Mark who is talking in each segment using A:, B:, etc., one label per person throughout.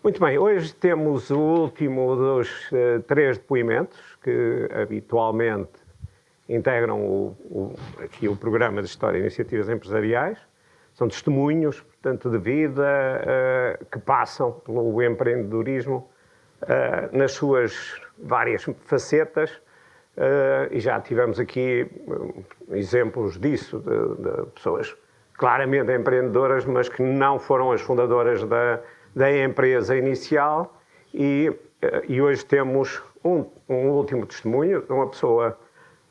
A: Muito bem, hoje temos o último dos três depoimentos que habitualmente integram aqui o programa de História e Iniciativas Empresariais. São testemunhos, portanto, de vida que passam pelo empreendedorismo nas suas várias facetas e já tivemos aqui exemplos disso, de pessoas claramente empreendedoras, mas que não foram as fundadoras da empresa inicial e hoje temos um último testemunho de uma pessoa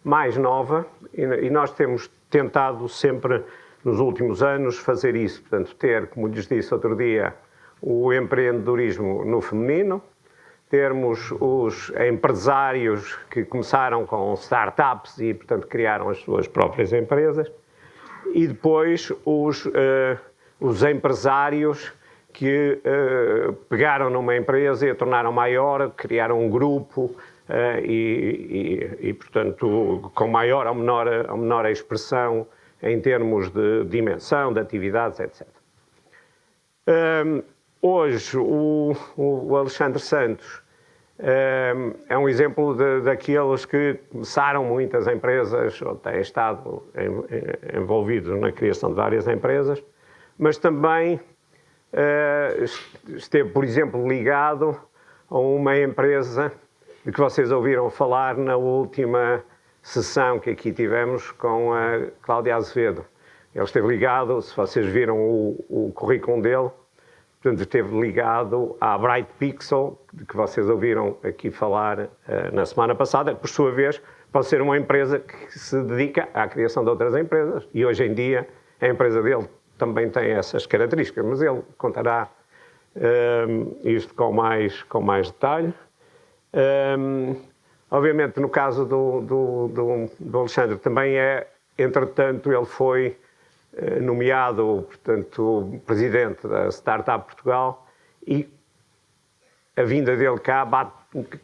A: mais nova e nós temos tentado sempre nos últimos anos fazer isso, portanto ter, como lhes disse outro dia, o empreendedorismo no feminino, termos os empresários que começaram com startups e, portanto, criaram as suas próprias empresas e depois os empresários que pegaram numa empresa e a tornaram maior, criaram um grupo e, portanto, com maior ou menor expressão em termos de dimensão, de atividades, etc. Hoje, o Alexandre Santos é um exemplo daqueles que começaram muitas empresas, ou têm estado envolvidos na criação de várias empresas, mas também esteve, por exemplo, ligado a uma empresa de que vocês ouviram falar na última sessão que aqui tivemos com a Cláudia Azevedo. Ele esteve ligado, se vocês viram o currículo dele, portanto, esteve ligado à Bright Pixel, de que vocês ouviram aqui falar na semana passada, que, por sua vez, pode ser uma empresa que se dedica à criação de outras empresas e, hoje em dia, a empresa dele também tem essas características, mas ele contará isto com mais detalhe. Obviamente, no caso do Alexandre, também entretanto, ele foi nomeado, portanto, presidente da Startup Portugal e a vinda dele cá bate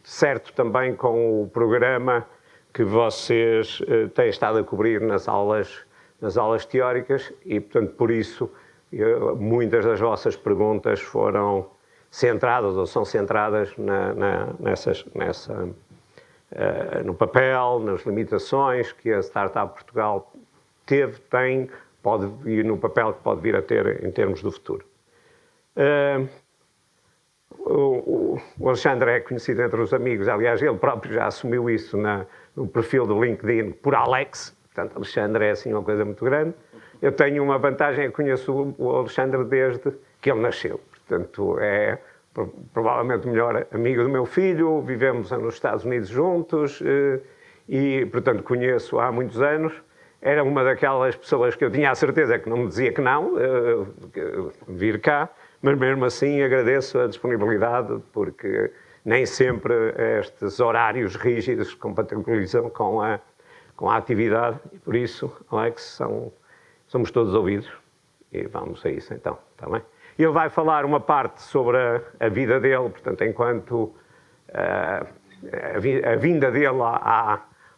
A: certo também com o programa que vocês têm estado a cobrir nas aulas teóricas e, portanto, por isso, muitas das vossas perguntas foram centradas ou são centradas no papel, nas limitações que a Startup Portugal tem, pode vir no papel que pode vir a ter em termos do futuro. O Alexandre é conhecido entre os amigos, aliás, ele próprio já assumiu isso no perfil do LinkedIn por Alex, portanto, Alexandre é assim uma coisa muito grande. Eu tenho uma vantagem, eu conheço o Alexandre desde que ele nasceu, portanto, é provavelmente o melhor amigo do meu filho, vivemos nos Estados Unidos juntos e, portanto, conheço há muitos anos. Era uma daquelas pessoas que eu tinha a certeza que não me dizia que não, vir cá, mas mesmo assim agradeço a disponibilidade, porque nem sempre estes horários rígidos compatibilizam com a atividade, e por isso, Alex, somos todos ouvidos, e vamos a isso então, está bem? Ele vai falar uma parte sobre a vida dele, portanto, enquanto a vinda dele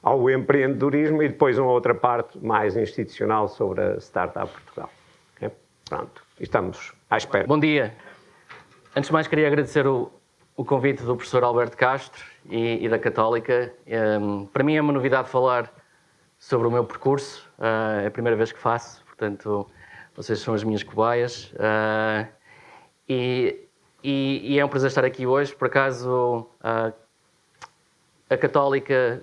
A: ao empreendedorismo e depois uma outra parte mais institucional sobre a Startup Portugal. Okay? Pronto, estamos à espera.
B: Bom dia. Antes de mais, queria agradecer o convite do professor Alberto Castro e da Católica. Para mim é uma novidade falar sobre o meu percurso. É a primeira vez que faço, portanto, vocês são as minhas cobaias. E é um prazer estar aqui hoje. Por acaso, a Católica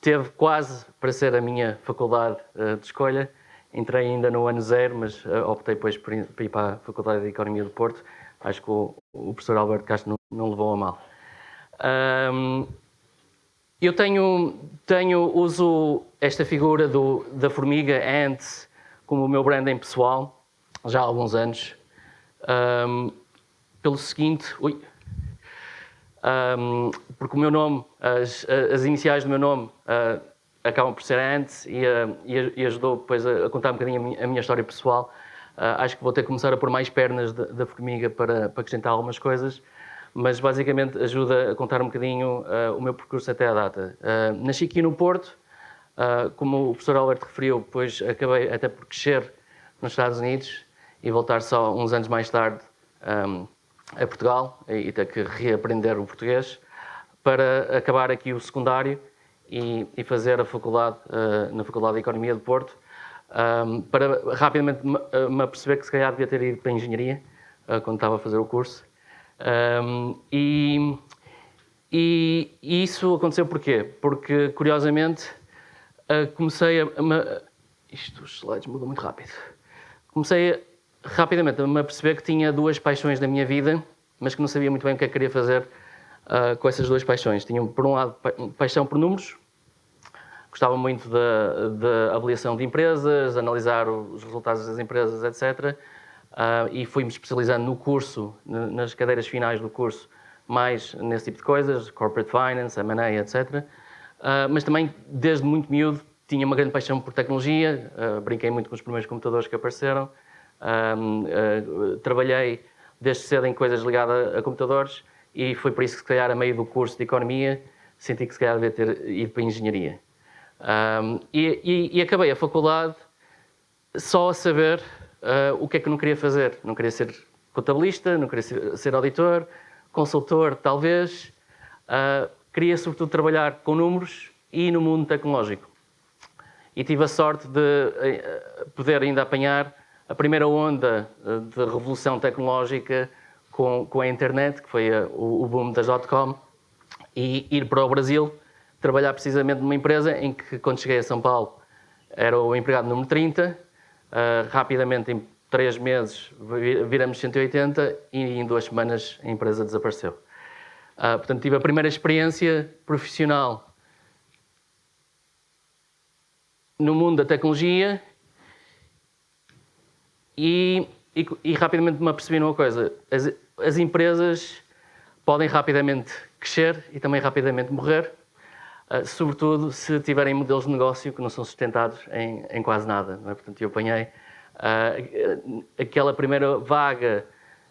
B: teve quase para ser a minha faculdade de escolha. Entrei ainda no ano 0, mas optei depois por ir para a Faculdade de Economia do Porto. Acho que o professor Alberto Castro não levou a mal. Eu uso esta figura da formiga Ant como o meu branding pessoal já há alguns anos. Pelo seguinte, porque o meu nome, as iniciais do meu nome acabam por ser Ant e ajudou depois a contar um bocadinho a minha história pessoal. Acho que vou ter que começar a pôr mais pernas da formiga para acrescentar algumas coisas, mas basicamente ajuda a contar um bocadinho o meu percurso até à data. Nasci aqui no Porto, como o professor Alberto referiu, depois acabei até por crescer nos Estados Unidos e voltar só uns anos mais tarde a Portugal e ter que reaprender o português para acabar aqui o secundário e fazer a faculdade na Faculdade de Economia de Porto, para rapidamente me aperceber que se calhar devia ter ido para a Engenharia quando estava a fazer o curso. E isso aconteceu porquê? Porque, curiosamente, comecei Isto, os slides mudam muito rápido. Comecei rapidamente a me aperceber que tinha duas paixões na minha vida, mas que não sabia muito bem o que é que queria fazer com essas duas paixões. Tinha, por um lado, paixão por números. Gostava muito da avaliação de empresas, analisar os resultados das empresas, etc. E fui-me especializando no curso, nas cadeiras finais do curso, mais nesse tipo de coisas, corporate finance, M&A, etc. Mas também, desde muito miúdo, tinha uma grande paixão por tecnologia, brinquei muito com os primeiros computadores que apareceram, trabalhei desde cedo em coisas ligadas a computadores e foi por isso que, se calhar, a meio do curso de Economia, senti que se calhar devia ter ido para a Engenharia. E acabei a faculdade só a saber o que é que eu não queria fazer. Não queria ser contabilista, não queria ser auditor, consultor, talvez. Queria, sobretudo, trabalhar com números e no mundo tecnológico. E tive a sorte de poder ainda apanhar a primeira onda de revolução tecnológica com a internet, que foi o boom das .com, e ir para o Brasil trabalhar precisamente numa empresa em que, quando cheguei a São Paulo, era o empregado número 30. Rapidamente, em 3 meses, viramos 180 e em 2 semanas a empresa desapareceu. Portanto, tive a primeira experiência profissional no mundo da tecnologia e rapidamente me apercebi numa coisa. As empresas podem rapidamente crescer e também rapidamente morrer, sobretudo se tiverem modelos de negócio que não são sustentados em quase nada. Não é? Portanto, eu apanhei aquela primeira vaga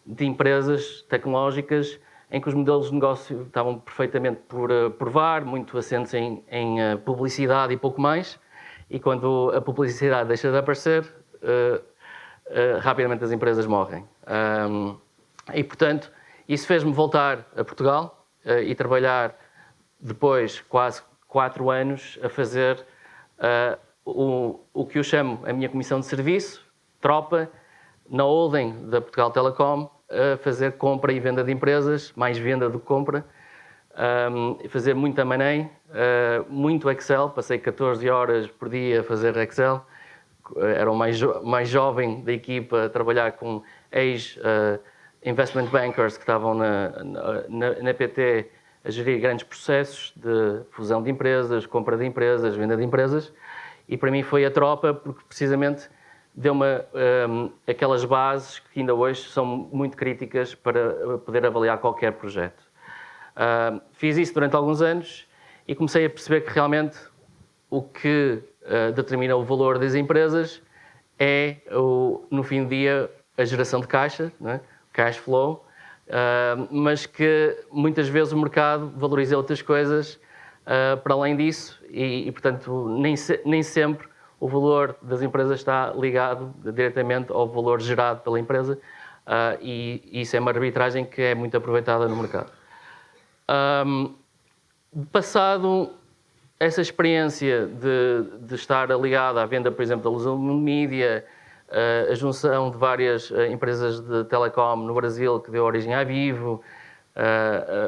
B: de empresas tecnológicas em que os modelos de negócio estavam perfeitamente por provar, muito assentes em publicidade e pouco mais, e quando a publicidade deixa de aparecer, rapidamente as empresas morrem. E, portanto, isso fez-me voltar a Portugal e trabalhar depois quase 4 anos a fazer o que eu chamo a minha comissão de serviço, tropa, na holding da Portugal Telecom, a fazer compra e venda de empresas, mais venda do que compra, fazer muita M&A, muito Excel, passei 14 horas por dia a fazer Excel, era o mais jovem da equipa a trabalhar com ex-investment bankers que estavam na PT a gerir grandes processos de fusão de empresas, compra de empresas, venda de empresas, e para mim foi a tropa porque precisamente deu-me aquelas bases que ainda hoje são muito críticas para poder avaliar qualquer projeto. Fiz isso durante alguns anos e comecei a perceber que realmente o que determina o valor das empresas é, no fim do dia, a geração de caixa, né? Cash flow, mas que muitas vezes o mercado valoriza outras coisas para além disso e portanto, nem sempre o valor das empresas está ligado diretamente ao valor gerado pela empresa e isso é uma arbitragem que é muito aproveitada no mercado. Passado essa experiência de estar ligada à venda, por exemplo, da Luz Mídia, a junção de várias empresas de telecom no Brasil que deu origem à Vivo,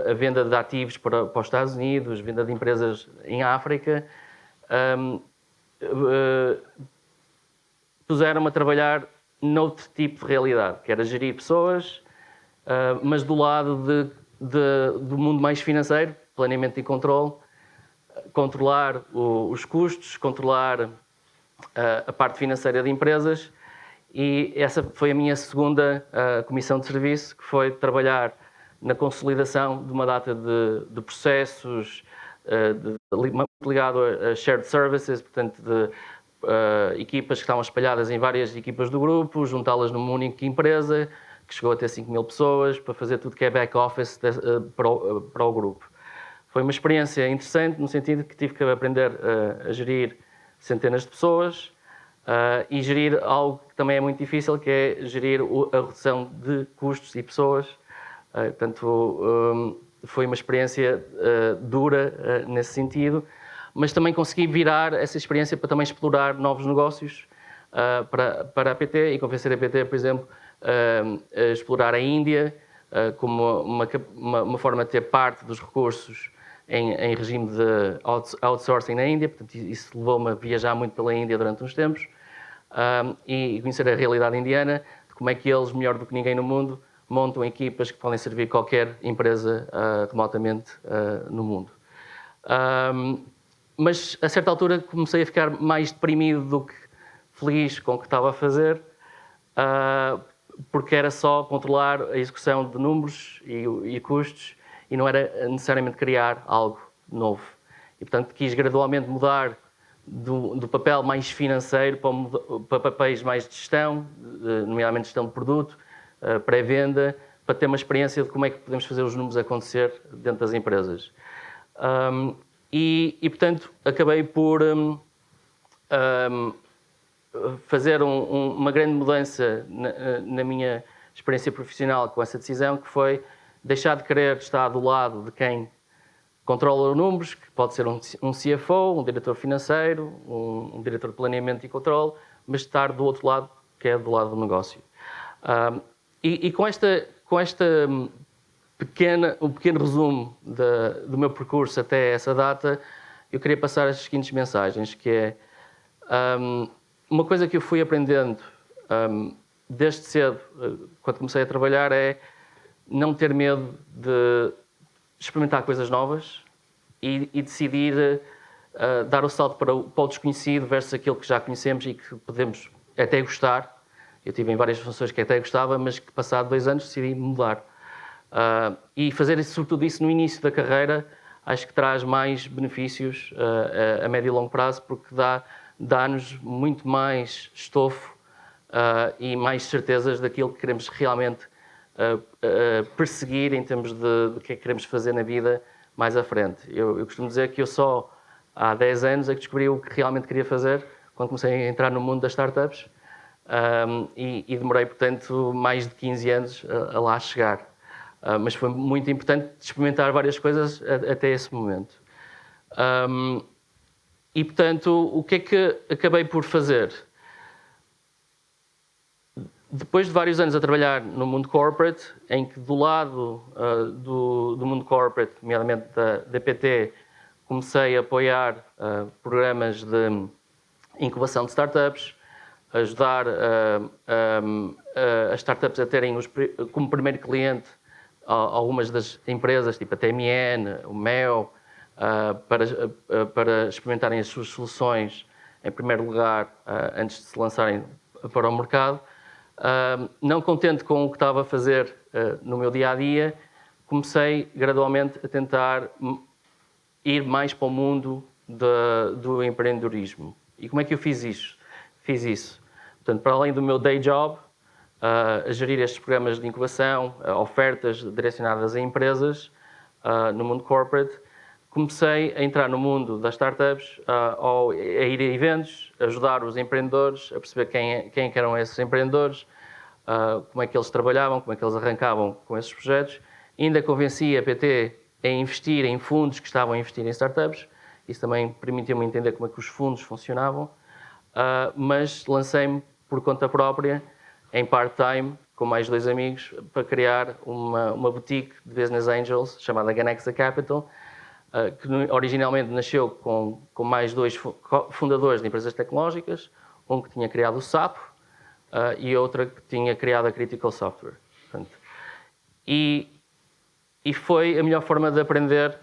B: a venda de ativos para os Estados Unidos, venda de empresas em África, puseram-me a trabalhar noutro tipo de realidade, que era gerir pessoas, mas do lado do mundo mais financeiro, planeamento e controle, controlar os custos, controlar a parte financeira de empresas, e essa foi a minha segunda comissão de serviço, que foi trabalhar na consolidação de uma data de processos ligado a shared services, portanto de equipas que estavam espalhadas em várias equipas do grupo, juntá-las numa única empresa, que chegou a ter 5.000 pessoas, para fazer tudo que é back-office para o grupo. Foi uma experiência interessante, no sentido que tive que aprender a gerir centenas de pessoas e gerir algo que também é muito difícil, que é gerir a redução de custos e pessoas Portanto, foi uma experiência dura nesse sentido, mas também consegui virar essa experiência para também explorar novos negócios para a PT e convencer a PT, por exemplo, a explorar a Índia como uma forma de ter parte dos recursos em regime de outsourcing na Índia. Portanto, isso levou-me a viajar muito pela Índia durante uns tempos e conhecer a realidade indiana, de como é que eles, melhor do que ninguém no mundo, montam equipas que podem servir qualquer empresa remotamente no mundo. Mas, a certa altura, comecei a ficar mais deprimido do que feliz com o que estava a fazer, porque era só controlar a execução de números e custos e não era necessariamente criar algo novo. E, portanto, quis gradualmente mudar do papel mais financeiro para papéis mais de gestão, nomeadamente gestão de produto, pré-venda, para ter uma experiência de como é que podemos fazer os números acontecer dentro das empresas. Portanto, acabei por fazer uma grande mudança na minha experiência profissional com essa decisão, que foi deixar de querer estar do lado de quem controla os números, que pode ser um CFO, um diretor financeiro, um diretor de planeamento e controle, mas estar do outro lado, que é do lado do negócio. Com um pequeno resumo do meu percurso até essa data, eu queria passar as seguintes mensagens, que é uma coisa que eu fui aprendendo desde cedo, quando comecei a trabalhar, é não ter medo de experimentar coisas novas e decidir dar o salto para o desconhecido versus aquilo que já conhecemos e que podemos até gostar. Eu tive em várias funções que até gostava, mas que passado 2 anos decidi mudar. E fazer sobretudo isso no início da carreira, acho que traz mais benefícios a médio e longo prazo, porque dá-nos muito mais estofo e mais certezas daquilo que queremos realmente perseguir em termos de que é que queremos fazer na vida mais à frente. Eu costumo dizer que eu só há 10 anos é que descobri o que realmente queria fazer, quando comecei a entrar no mundo das startups, e demorei, portanto, mais de 15 anos a lá chegar. Mas foi muito importante experimentar várias coisas até esse momento. Portanto, o que é que acabei por fazer? Depois de vários anos a trabalhar no mundo corporate, em que do lado do mundo corporate, nomeadamente da DPT, comecei a apoiar programas de incubação de startups, ajudar as startups a terem como primeiro cliente algumas das empresas, tipo a TMN, o MEO, para experimentarem as suas soluções em primeiro lugar antes de se lançarem para o mercado. Não contente com o que estava a fazer no meu dia-a-dia, comecei gradualmente a tentar ir mais para o mundo do empreendedorismo. E como é que eu fiz isso? Portanto, para além do meu day job, a gerir estes programas de incubação, ofertas direcionadas a empresas no mundo corporate, comecei a entrar no mundo das startups, a ir a eventos, ajudar os empreendedores a perceber quem eram esses empreendedores, como é que eles trabalhavam, como é que eles arrancavam com esses projetos. Ainda convenci a PT a investir em fundos que estavam a investir em startups. Isso também permitiu-me entender como é que os fundos funcionavam. Mas lancei-me por conta própria, em part-time, com mais 2 amigos, para criar uma boutique de business angels chamada Ganexa Capital, que originalmente nasceu com mais 2 fundadores de empresas tecnológicas, um que tinha criado o SAP e outra que tinha criado a Critical Software. Portanto, e foi a melhor forma de aprender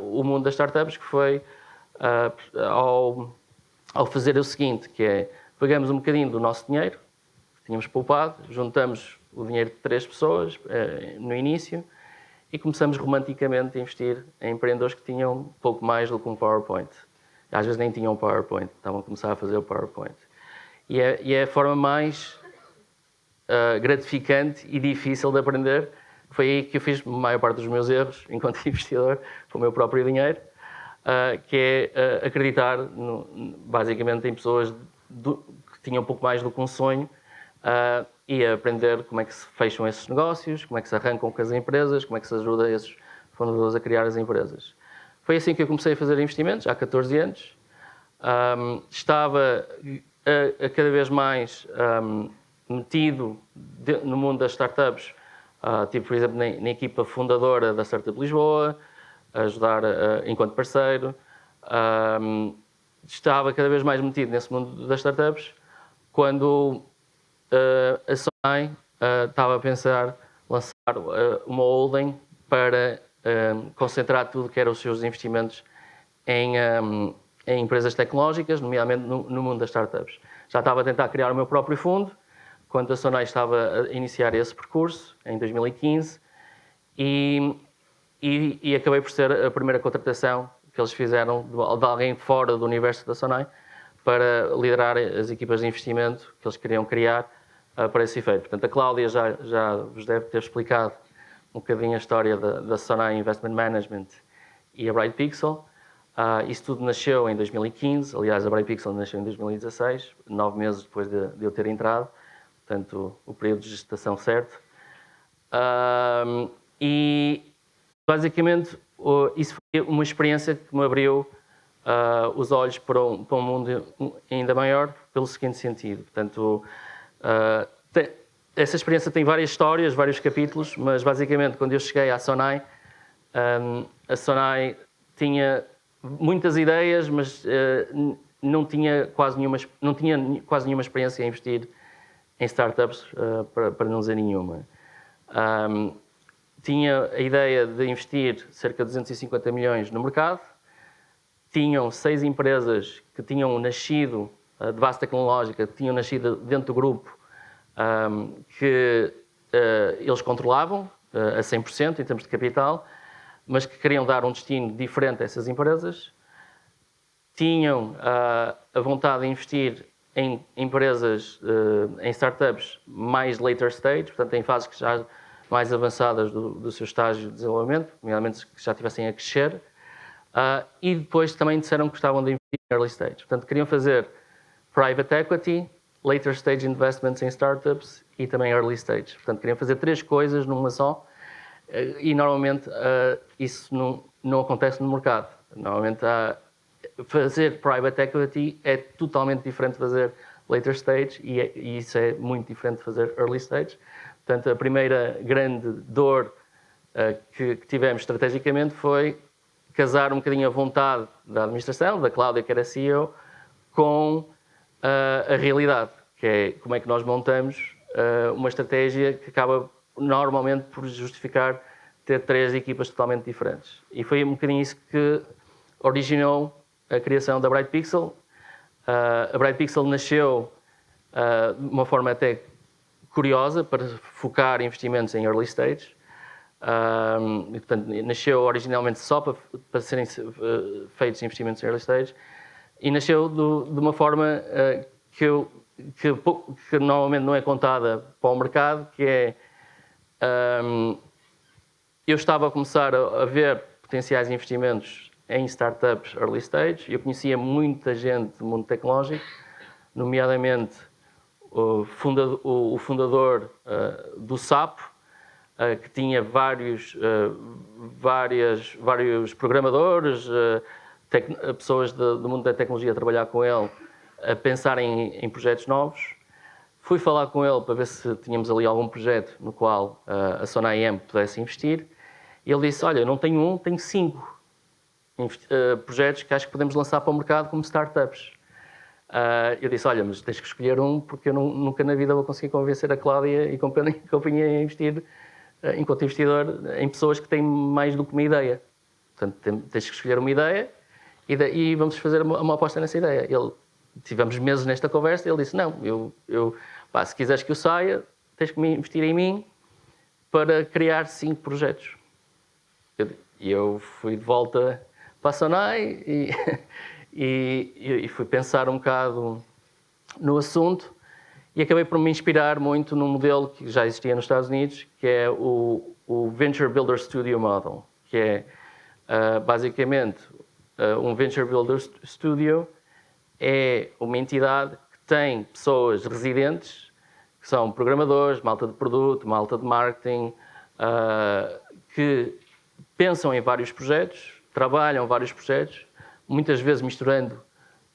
B: o mundo das startups, que foi ao fazer o seguinte, que é, pegamos um bocadinho do nosso dinheiro, que tínhamos poupado, juntamos o dinheiro de 3 pessoas no início e começamos romanticamente a investir em empreendedores que tinham pouco mais do que um PowerPoint. Às vezes nem tinham um PowerPoint, estavam a começar a fazer o PowerPoint. E é a forma mais gratificante e difícil de aprender. Foi aí que eu fiz a maior parte dos meus erros enquanto investidor, com o meu próprio dinheiro, que é acreditar basicamente em pessoas que tinham pouco mais do que um sonho e a aprender como é que se fecham esses negócios, como é que se arrancam com as empresas, como é que se ajuda esses fundadores a criar as empresas. Foi assim que eu comecei a fazer investimentos, há 14 anos. Estava a cada vez mais metido no mundo das startups. Tive, por exemplo, na equipa fundadora da Startup Lisboa, a ajudar enquanto parceiro. Estava cada vez mais metido nesse mundo das startups quando a Sonai estava a pensar lançar uma holding para concentrar tudo que eram os seus investimentos em empresas tecnológicas, nomeadamente no mundo das startups. Já estava a tentar criar o meu próprio fundo, quando a Sonai estava a iniciar esse percurso, em 2015, e acabei por ser a primeira contratação que eles fizeram de alguém fora do universo da Sonai para liderar as equipas de investimento que eles queriam criar para esse efeito. Portanto, a Cláudia já vos deve ter explicado um bocadinho a história da Sonai Investment Management e a Bright Pixel. Isso tudo nasceu em 2015, aliás, a Bright Pixel nasceu em 2016, 9 meses depois de eu ter entrado, portanto, o período de gestação certo. E, basicamente, isso foi uma experiência que me abriu os olhos para um mundo ainda maior, pelo seguinte sentido. Portanto, essa experiência tem várias histórias, vários capítulos, mas, basicamente, quando eu cheguei à Sonai, a Sonai tinha muitas ideias, mas não tinha quase nenhuma experiência em investir em startups, para não dizer nenhuma. Tinha a ideia de investir cerca de 250 milhões no mercado, tinham 6 empresas que tinham nascido, de base tecnológica, que tinham nascido dentro do grupo, que eles controlavam a 100% em termos de capital, mas que queriam dar um destino diferente a essas empresas. Tinham a vontade de investir em empresas, em startups mais later stage, portanto em fases que já mais avançadas do seu estágio de desenvolvimento, nomeadamente que já estivessem a crescer, e depois também disseram que gostavam de investir em early stage. Portanto, queriam fazer private equity, later stage investments em startups e também early stage. Portanto, queriam fazer 3 coisas numa só, e normalmente isso não acontece no mercado. Normalmente fazer private equity é totalmente diferente de fazer later stage e isso é muito diferente de fazer early stage. Portanto, a primeira grande dor que tivemos estrategicamente foi casar um bocadinho a vontade da administração, da Cláudia, que era CEO, com a realidade, que é como é que nós montamos uma estratégia que acaba normalmente por justificar ter 3 equipas totalmente diferentes. E foi um bocadinho isso que originou a criação da Bright Pixel. A Bright Pixel nasceu de uma forma até curiosa para focar investimentos em early stage. E, portanto, nasceu originalmente só para serem feitos investimentos em early stage e nasceu de uma forma que normalmente não é contada para o mercado, que é eu estava a começar a ver potenciais investimentos em startups early stage. Eu conhecia muita gente do mundo tecnológico, nomeadamente o fundador do Sapo, que tinha vários programadores, pessoas do mundo da tecnologia a trabalhar com ele, a pensar em projetos novos. Fui falar com ele para ver se tínhamos ali algum projeto no qual a Sonai EM pudesse investir. E ele disse, olha, não tenho um, tenho 5 projetos que acho que podemos lançar para o mercado como startups. Eu disse, olha, mas tens que escolher um, porque eu nunca na vida vou conseguir convencer a Cláudia e companhia a investir, enquanto investidor, em pessoas que têm mais do que uma ideia. Portanto, tens que escolher uma ideia e vamos fazer uma aposta nessa ideia. Tivemos meses nesta conversa e ele disse, não, se quiseres que eu saia, tens que investir em mim para criar 5 projetos. E eu fui de volta para a Sonai e fui pensar um bocado no assunto e acabei por me inspirar muito num modelo que já existia nos Estados Unidos, que é o Venture Builder Studio Model, que é basicamente um Venture Builder Studio é uma entidade que tem pessoas residentes que são programadores, malta de produto, malta de marketing, que pensam em vários projetos, trabalham vários projetos, muitas vezes misturando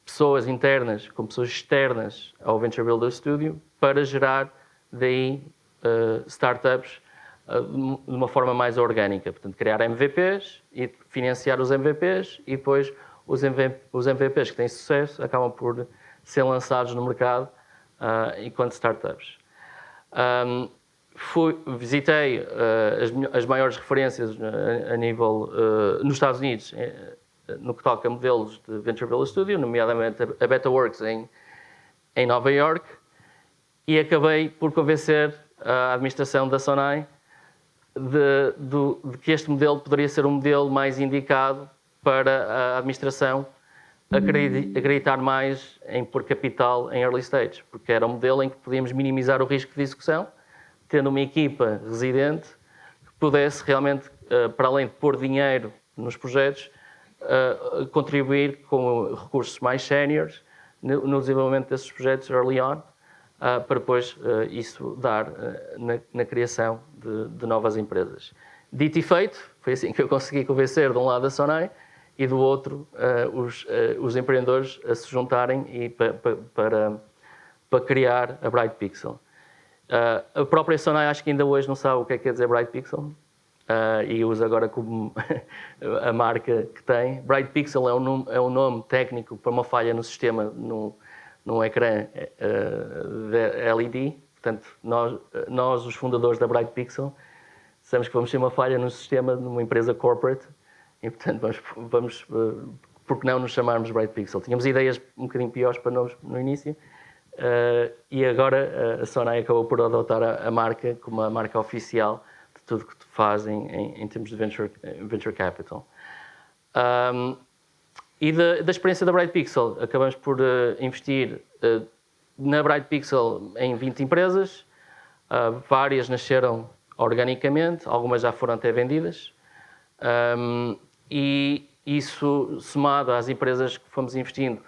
B: pessoas internas com pessoas externas ao Venture Builder Studio para gerar daí startups de uma forma mais orgânica. Portanto, criar MVPs e financiar os MVPs e depois os MVPs que têm sucesso acabam por ser lançados no mercado enquanto startups. Visitei as maiores referências a nível nos Estados Unidos no que toca a modelos de Venture Builder Studio, nomeadamente a BetaWorks em Nova York, e acabei por convencer a administração da Sonai de que este modelo poderia ser um modelo mais indicado para a administração acreditar mais em pôr capital em early stage, porque era um modelo em que podíamos minimizar o risco de execução, tendo uma equipa residente que pudesse realmente, para além de pôr dinheiro nos projetos, contribuir com recursos mais séniores no desenvolvimento desses projetos early on, para depois isso dar na criação de novas empresas. Dito e feito, foi assim que eu consegui convencer de um lado a Sonai e do outro os empreendedores a se juntarem e para criar a Bright Pixel. A própria Sonai acho que ainda hoje não sabe o que é quer dizer Bright Pixel e usa agora como a marca que tem. Bright Pixel é um nome técnico para uma falha no sistema num ecrã de LED. Portanto, nós, os fundadores da Bright Pixel, sabemos que vamos ter uma falha no sistema numa empresa corporate e, portanto, vamos por que não nos chamarmos Bright Pixel? Tínhamos ideias um bocadinho piores para nós no início e agora a Sonai acabou por adotar a marca como a marca oficial de tudo que fazem em termos de venture capital. E da experiência da Bright Pixel, acabamos por investir na Bright Pixel em 20 empresas, várias nasceram organicamente, algumas já foram até vendidas, e isso somado às empresas que fomos investindo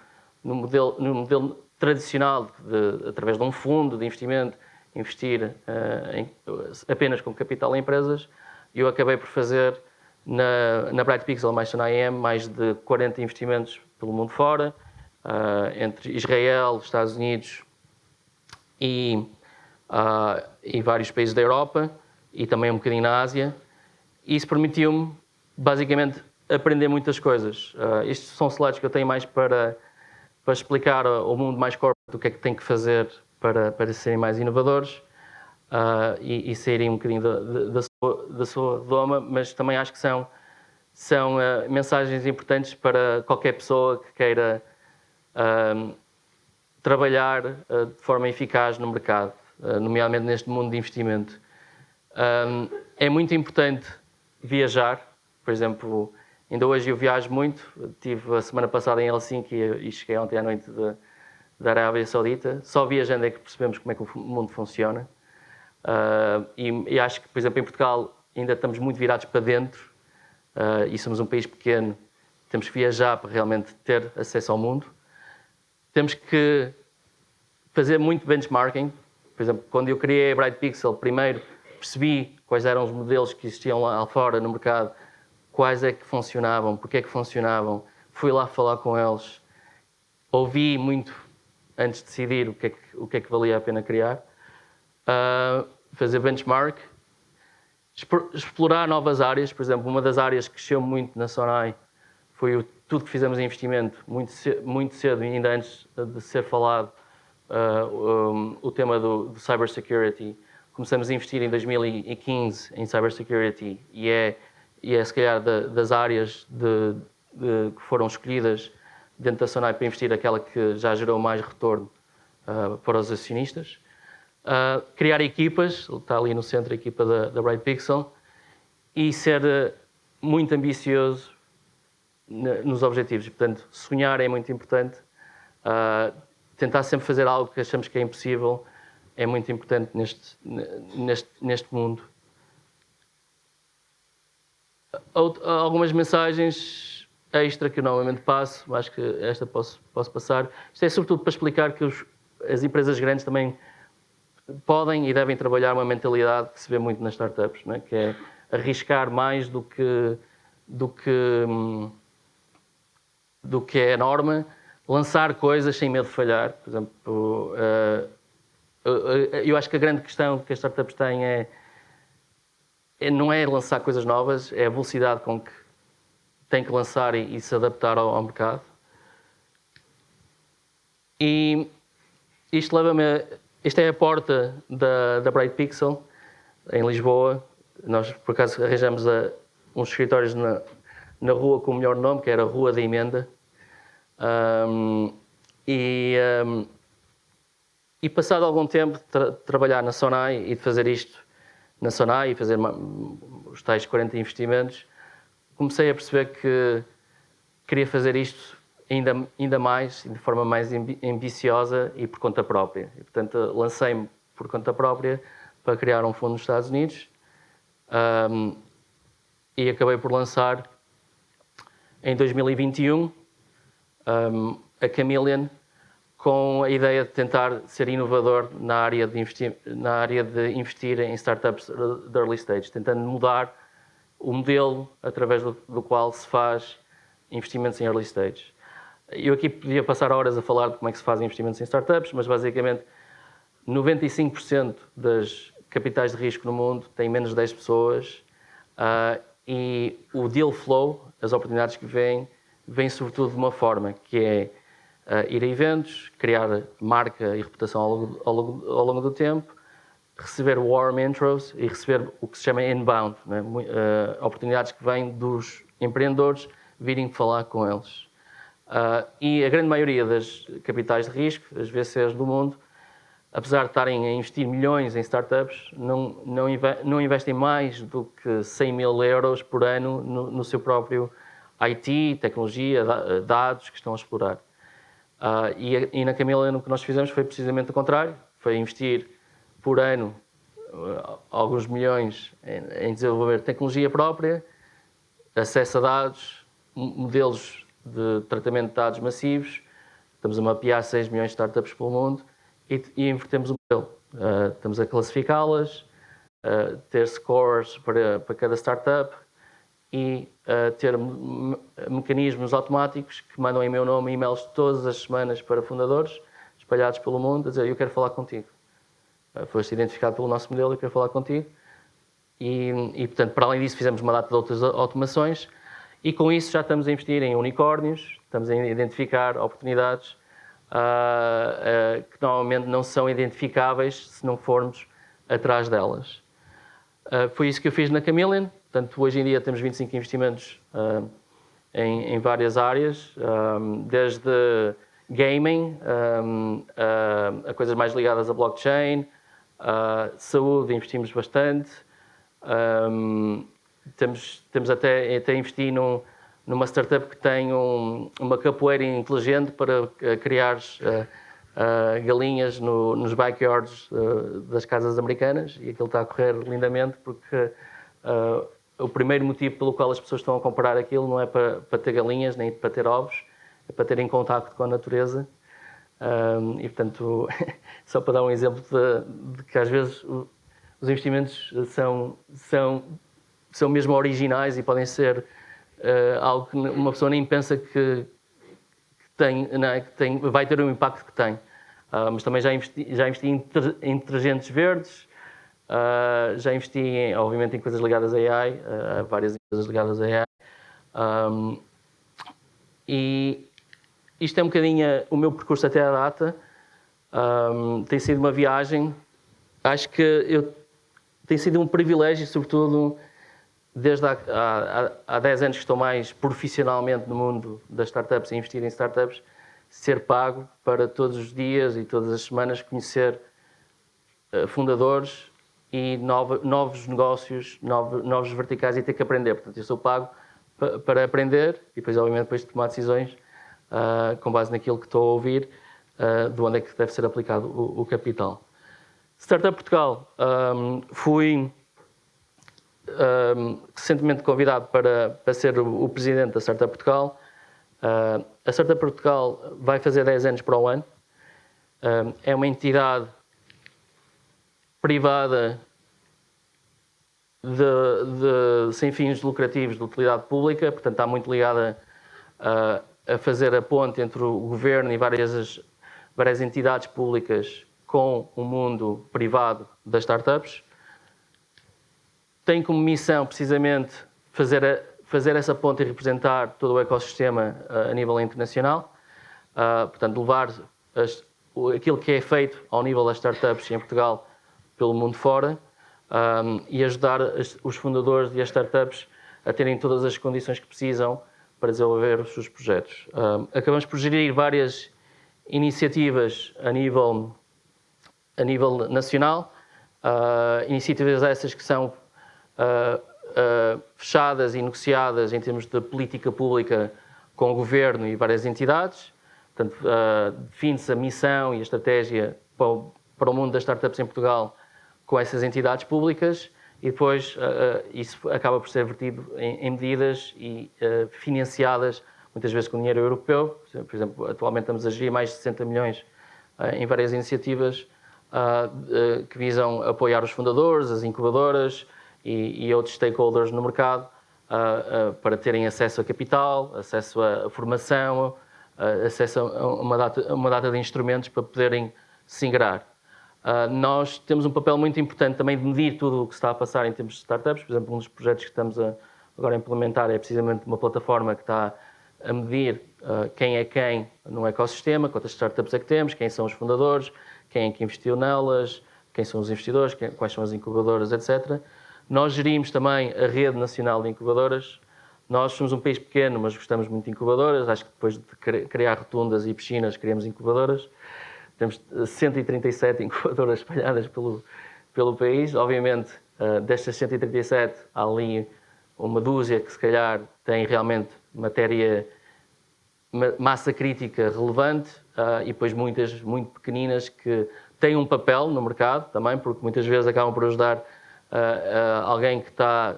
B: no modelo tradicional, através de um fundo de investimento, investir apenas com capital em empresas, eu acabei por fazer na Bright Pixel mais na IM mais de 40 investimentos pelo mundo fora, entre Israel, Estados Unidos e vários países da Europa e também um bocadinho na Ásia. Isso permitiu-me, basicamente, aprender muitas coisas. Estes são slides que eu tenho mais para explicar ao mundo mais corporate o que é que tem que fazer para serem mais inovadores e saírem um bocadinho da sua doma, mas também acho que são mensagens importantes para qualquer pessoa que queira trabalhar de forma eficaz no mercado, nomeadamente neste mundo de investimento. É muito importante viajar, por exemplo, ainda hoje eu viajo muito, estive a semana passada em Helsinki e cheguei ontem à noite da Arábia Saudita. Só viajando é que percebemos como é que o mundo funciona. E acho que, por exemplo, em Portugal ainda estamos muito virados para dentro e somos um país pequeno, temos que viajar para realmente ter acesso ao mundo. Temos que fazer muito benchmarking. Por exemplo, quando eu criei a Bright Pixel, primeiro percebi quais eram os modelos que existiam lá fora no mercado, quais é que funcionavam, porque é que funcionavam, fui lá falar com eles, ouvi muito antes de decidir o que é que valia a pena criar, fazer benchmark, explorar novas áreas. Por exemplo, uma das áreas que cresceu muito na Sonai foi tudo que fizemos em investimento, muito cedo, ainda antes de ser falado, o tema do cybersecurity. Começamos a investir em 2015 em cybersecurity e é se calhar das áreas que foram escolhidas dentro da Sonai para investir aquela que já gerou mais retorno para os acionistas. Criar equipas, está ali no centro a equipa da Bright Pixel, e ser muito ambicioso nos objetivos. Portanto, sonhar é muito importante. Tentar sempre fazer algo que achamos que é impossível é muito importante neste mundo. Algumas mensagens extra que eu normalmente passo, acho que esta posso passar. Isto é sobretudo para explicar que as empresas grandes também podem e devem trabalhar uma mentalidade que se vê muito nas startups, né? Que é arriscar mais do que é a norma, lançar coisas sem medo de falhar. Por exemplo, eu acho que a grande questão que as startups têm não é lançar coisas novas, é a velocidade com que tem que lançar e se adaptar ao mercado. E isto leva-me Esta é a porta da Bright Pixel, em Lisboa. Nós, por acaso, arranjamos uns escritórios na rua com o melhor nome, que era a Rua da Emenda. E passado algum tempo de trabalhar na Sonai e de fazer isto na Sonai e fazer os tais 40 investimentos, comecei a perceber que queria fazer isto ainda mais, de forma mais ambiciosa e por conta própria. E, portanto, lancei-me por conta própria para criar um fundo nos Estados Unidos e acabei por lançar em 2021 a Chameleon, com a ideia de tentar ser inovador na área de investir em startups de early stage, tentando mudar o modelo através do qual se faz investimentos em early stage. Eu aqui podia passar horas a falar de como é que se fazem investimentos em startups, mas basicamente 95% das capitais de risco no mundo têm menos de 10 pessoas e o deal flow, as oportunidades que vêm sobretudo de uma forma que é ir a eventos, criar marca e reputação ao longo do tempo, receber warm intros e receber o que se chama inbound, né? Oportunidades que vêm dos empreendedores virem falar com eles. E a grande maioria das capitais de risco, as VCs do mundo, apesar de estarem a investir milhões em startups, não investem mais do que 100 mil euros por ano no seu próprio IT, tecnologia, dados que estão a explorar. E na Chameleon o que nós fizemos foi precisamente o contrário, foi investir por ano alguns milhões em desenvolver tecnologia própria, acesso a dados, modelos de tratamento de dados massivos. Estamos a mapear 6 milhões de startups pelo mundo e invertemos o modelo. Estamos a classificá-las, ter scores para cada startup e ter mecanismos automáticos que mandam em meu nome e-mails todas as semanas para fundadores espalhados pelo mundo a dizer: eu quero falar contigo. Foste identificado pelo nosso modelo, eu quero falar contigo. E, portanto, para além disso, fizemos uma data de outras automações e com isso já estamos a investir em unicórnios, estamos a identificar oportunidades que normalmente não são identificáveis se não formos atrás delas. Foi isso que eu fiz na Chameleon. Portanto, hoje em dia temos 25 investimentos em várias áreas, desde gaming a coisas mais ligadas a blockchain, saúde, investimos bastante. Temos até investi numa startup que tem uma capoeira inteligente para criar galinhas nos backyards das casas americanas, e aquilo está a correr lindamente porque o primeiro motivo pelo qual as pessoas estão a comprar aquilo não é para ter galinhas nem para ter ovos, é para terem contacto com a natureza. E portanto, só para dar um exemplo de que às vezes os investimentos são mesmo originais e podem ser algo que uma pessoa nem pensa que vai ter o impacto que tem. Mas também já investi em detergentes verdes, já investi, obviamente, em coisas ligadas a AI, várias empresas ligadas a AI. E isto é um bocadinho o meu percurso até à data. Tem sido uma viagem. Acho que tem sido um privilégio, sobretudo desde há 10 anos que estou mais profissionalmente no mundo das startups, a investir em startups, ser pago para todos os dias e todas as semanas conhecer fundadores e novos negócios, novos verticais e ter que aprender. Portanto, eu sou pago para aprender e depois, obviamente, depois de tomar decisões com base naquilo que estou a ouvir, de onde é que deve ser aplicado o capital. Startup Portugal, fui recentemente convidado para ser o presidente da Startup Portugal. A Startup Portugal vai fazer 10 anos para o ano. É uma entidade privada sem fins lucrativos de utilidade pública, portanto está muito ligada a fazer a ponte entre o governo e várias entidades públicas com o mundo privado das startups. Tem como missão precisamente fazer essa ponte e representar todo o ecossistema a nível internacional, portanto levar aquilo que é feito ao nível das startups em Portugal pelo mundo fora, e ajudar os fundadores e as startups a terem todas as condições que precisam para desenvolver os seus projetos. Acabamos por gerir várias iniciativas a nível nacional, iniciativas essas que são fechadas e negociadas em termos de política pública com o governo e várias entidades. Portanto, define-se a missão e a estratégia para o mundo das startups em Portugal com essas entidades públicas, e depois isso acaba por ser vertido em medidas e financiadas, muitas vezes com dinheiro europeu. Por exemplo, atualmente estamos a gerir mais de 60 milhões em várias iniciativas que visam apoiar os fundadores, as incubadoras e outros stakeholders no mercado para terem acesso a capital, acesso a formação, acesso a uma data de instrumentos para poderem se ingrar. Nós temos um papel muito importante também de medir tudo o que se está a passar em termos de startups. Por exemplo, um dos projetos que estamos agora a implementar é precisamente uma plataforma que está a medir quem é quem no ecossistema, quantas startups é que temos, quem são os fundadores, quem é que investiu nelas, quem são os investidores, quais são as incubadoras, etc. Nós gerimos também a Rede Nacional de Incubadoras. Nós somos um país pequeno, mas gostamos muito de incubadoras. Acho que depois de criar rotundas e piscinas, criamos incubadoras. Temos 137 incubadoras espalhadas pelo país. Obviamente, destas 137, há ali uma dúzia que se calhar tem realmente massa crítica relevante, e depois muitas muito pequeninas que têm um papel no mercado também, porque muitas vezes acabam por ajudar alguém que está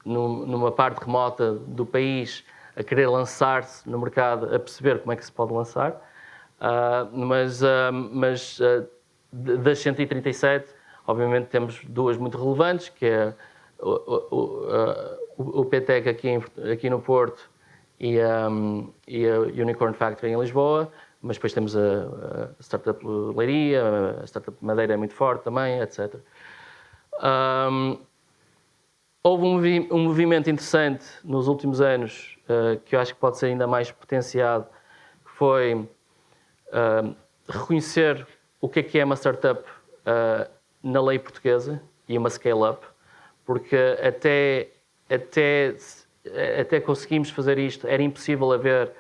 B: numa parte remota do país a querer lançar-se no mercado, a perceber como é que se pode lançar. Mas das 137, obviamente temos duas muito relevantes, que é o PTEC aqui no Porto e a Unicorn Factory em Lisboa, mas depois temos a Startup Leiria, a Startup Madeira é muito forte também, etc. Houve um movimento interessante nos últimos anos, que eu acho que pode ser ainda mais potenciado, que foi reconhecer o que é uma startup na lei portuguesa e uma scale-up, porque até conseguimos fazer isto, era impossível haver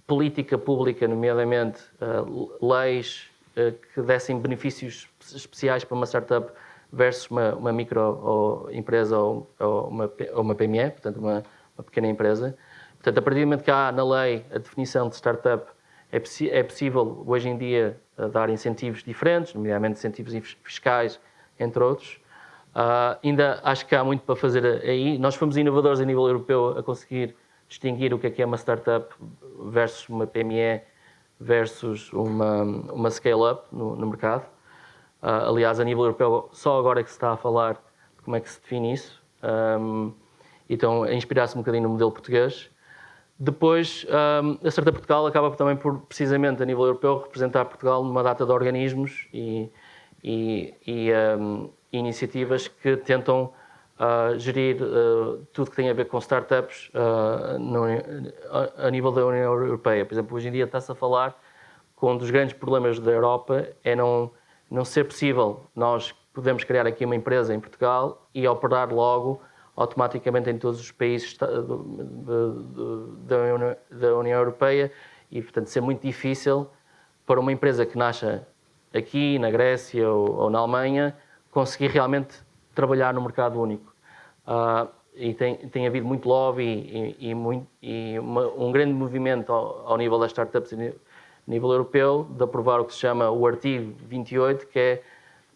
B: política pública, nomeadamente leis que dessem benefícios especiais para uma startup versus uma microempresa ou uma PME, portanto uma pequena empresa. Portanto, a partir do momento que há na lei a definição de startup, é possível hoje em dia dar incentivos diferentes, nomeadamente incentivos fiscais, entre outros. Ainda acho que há muito para fazer aí. Nós fomos inovadores a nível europeu a conseguir distinguir o que é uma startup versus uma PME versus uma scale-up no mercado. Aliás, a nível europeu, só agora é que se está a falar de como é que se define isso. Então, a inspirar-se um bocadinho no modelo português. Depois, a Startup Portugal acaba também por, precisamente a nível europeu, representar Portugal numa data de organismos e iniciativas que tentam gerir tudo que tem a ver com startups a nível da União Europeia. Por exemplo, hoje em dia está-se a falar que um dos grandes problemas da Europa é não ser possível nós podemos criar aqui uma empresa em Portugal e operar logo automaticamente em todos os países da União Europeia, e, portanto, ser muito difícil para uma empresa que nasça aqui, na Grécia ou na Alemanha, conseguir realmente trabalhar no mercado único. E tem havido muito lobby e um grande movimento ao nível das startups a nível europeu de aprovar o que se chama o artigo 28, que é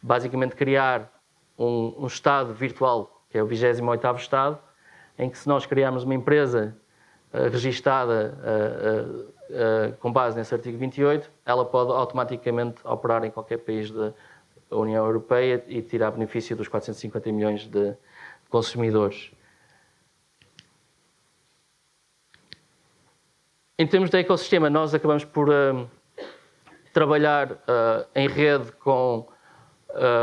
B: basicamente criar um Estado virtual, que é o 28º Estado, em que se nós criarmos uma empresa registada com base nesse artigo 28, ela pode automaticamente operar em qualquer país a União Europeia e tirar benefício dos 450 milhões de consumidores. Em termos de ecossistema, nós acabamos por trabalhar em rede com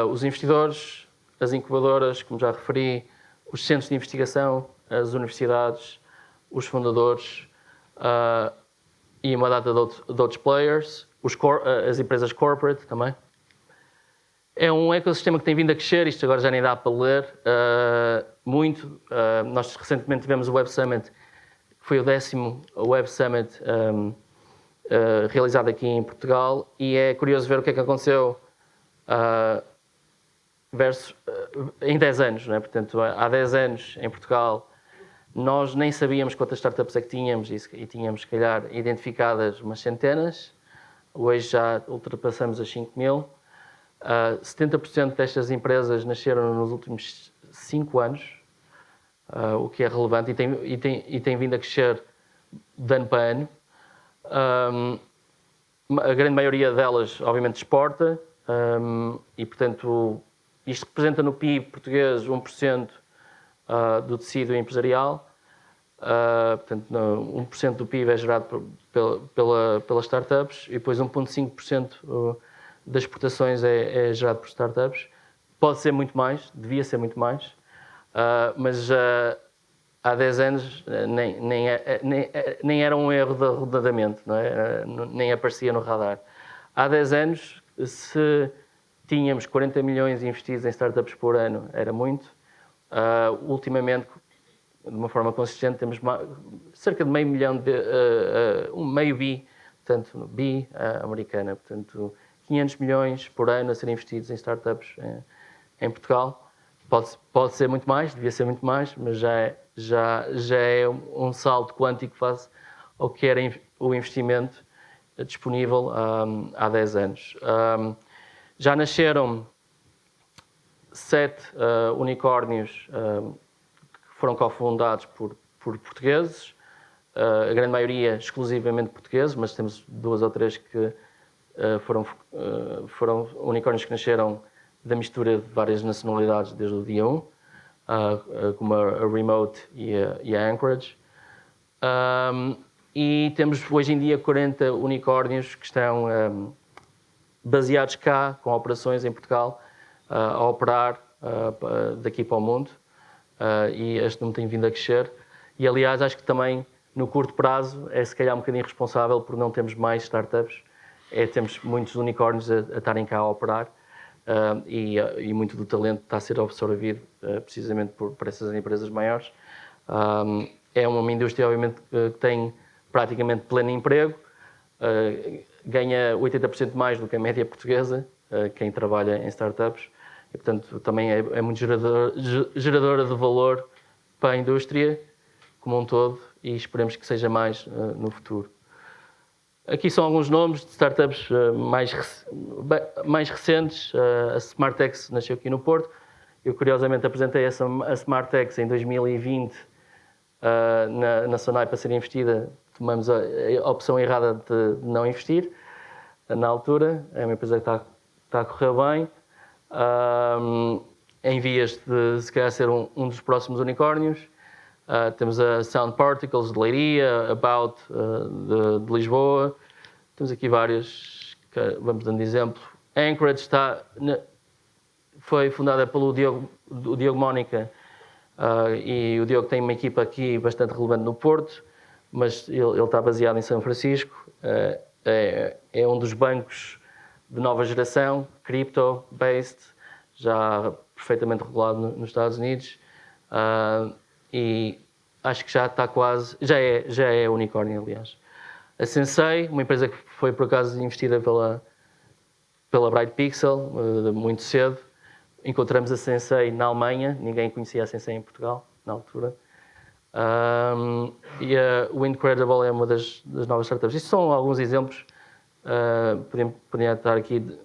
B: os investidores, as incubadoras, como já referi, os centros de investigação, as universidades, os fundadores e uma data de outros players, as empresas corporate também. É um ecossistema que tem vindo a crescer, isto agora já nem dá para ler muito. Nós recentemente tivemos o Web Summit, que foi o 10º Web Summit realizado aqui em Portugal, e é curioso ver o que é que aconteceu em 10 anos. Não é? Portanto, há 10 anos em Portugal nós nem sabíamos quantas startups é que tínhamos e tínhamos, se calhar, identificadas umas centenas. Hoje já ultrapassamos as 5.000. 70% destas empresas nasceram nos últimos 5 anos, o que é relevante e tem vindo a crescer de ano para ano. A grande maioria delas, obviamente, exporta e, portanto, isto representa no PIB português 1% do tecido empresarial. Portanto, 1% do PIB é gerado pelas startups e depois 1,5% das exportações é gerado por startups. Pode ser muito mais, devia ser muito mais, mas há 10 anos nem era um erro de arredondamento, não é? Nem aparecia no radar. Há 10 anos, se tínhamos 40 milhões investidos em startups por ano, era muito. Ultimamente, de uma forma consistente, temos cerca de meio milhão, meio bi, portanto, bi americana, portanto, 500 milhões por ano a serem investidos em startups em Portugal. Pode ser muito mais, devia ser muito mais, mas já é um salto quântico face ao que era o investimento disponível há 10 anos. Já nasceram 7 unicórnios que foram cofundados por portugueses, a grande maioria exclusivamente portugueses, mas temos 2 ou 3 que foram unicórnios que nasceram da mistura de várias nacionalidades desde o dia 1, como a Remote e a Anchorage. E temos hoje em dia 40 unicórnios que estão baseados cá, com operações em Portugal, a operar daqui para o mundo. E este número tem vindo a crescer. E, aliás, acho que também, no curto prazo, é se calhar um bocadinho responsável por não termos mais startups. Temos muitos unicórnios a estarem cá a operar e muito do talento está a ser absorvido precisamente por essas empresas maiores. É uma indústria, obviamente, que tem praticamente pleno emprego, ganha 80% mais do que a média portuguesa, quem trabalha em startups, e, portanto, também é muito geradora de valor para a indústria como um todo e esperemos que seja mais no futuro. Aqui são alguns nomes de startups mais recentes. A Smartex nasceu aqui no Porto. Eu, curiosamente, apresentei a Smartex em 2020 na Sonai para ser investida. Tomamos a opção errada de não investir na altura. É uma empresa que está a correr bem. Em vias de, se calhar, ser um dos próximos unicórnios. Temos a Sound Particles de Leiria, About de Lisboa. Temos aqui várias, vamos dando exemplo. Anchorage foi fundada pelo Diogo Mónica e o Diogo tem uma equipa aqui bastante relevante no Porto, mas ele está baseado em São Francisco. É um dos bancos de nova geração, crypto-based, já perfeitamente regulado nos Estados Unidos. E acho que já está quase, já é unicórnio, aliás. A Sensei, uma empresa que foi por acaso investida pela Bright Pixel, muito cedo. Encontramos a Sensei na Alemanha, ninguém conhecia a Sensei em Portugal, na altura. E a Windcredible é uma das novas startups. Isto são alguns exemplos, poderiam estar aqui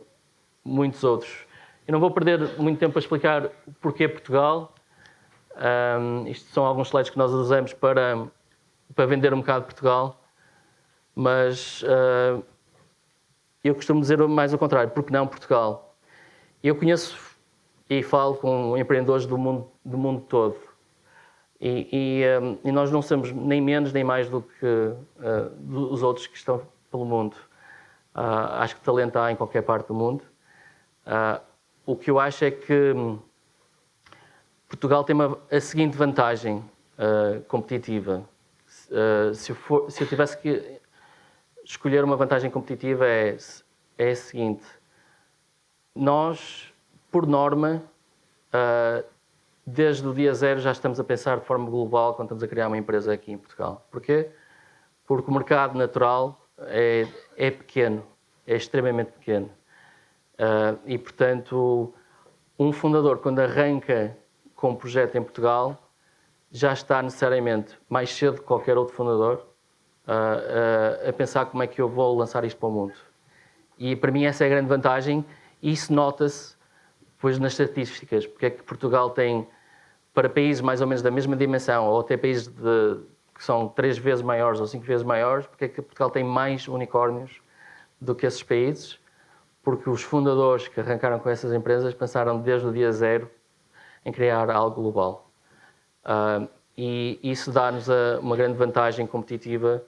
B: muitos outros. Eu não vou perder muito tempo a explicar o porquê Portugal. Isto são alguns slides que nós usamos para vender um bocado Portugal, mas eu costumo dizer mais ao contrário, porque não Portugal? Eu conheço e falo com empreendedores do mundo todo. E nós não somos nem menos nem mais do que os outros que estão pelo mundo. Acho que talento há em qualquer parte do mundo. O que eu acho é que Portugal tem a seguinte vantagem competitiva. Se eu tivesse que escolher uma vantagem competitiva é a seguinte. Nós, por norma, desde o dia zero já estamos a pensar de forma global quando estamos a criar uma empresa aqui em Portugal. Porquê? Porque o mercado natural é pequeno, é extremamente pequeno. E, portanto, um fundador, quando arranca com um projeto em Portugal, já está necessariamente mais cedo que qualquer outro fundador a pensar como é que eu vou lançar isto para o mundo. E, para mim, essa é a grande vantagem. E isso nota-se depois nas estatísticas. Porque é que Portugal tem, para países mais ou menos da mesma dimensão, ou até países que são 3 vezes maiores ou 5 vezes maiores, porque é que Portugal tem mais unicórnios do que esses países? Porque os fundadores que arrancaram com essas empresas pensaram desde o dia zero em criar algo global. E isso dá-nos uma grande vantagem competitiva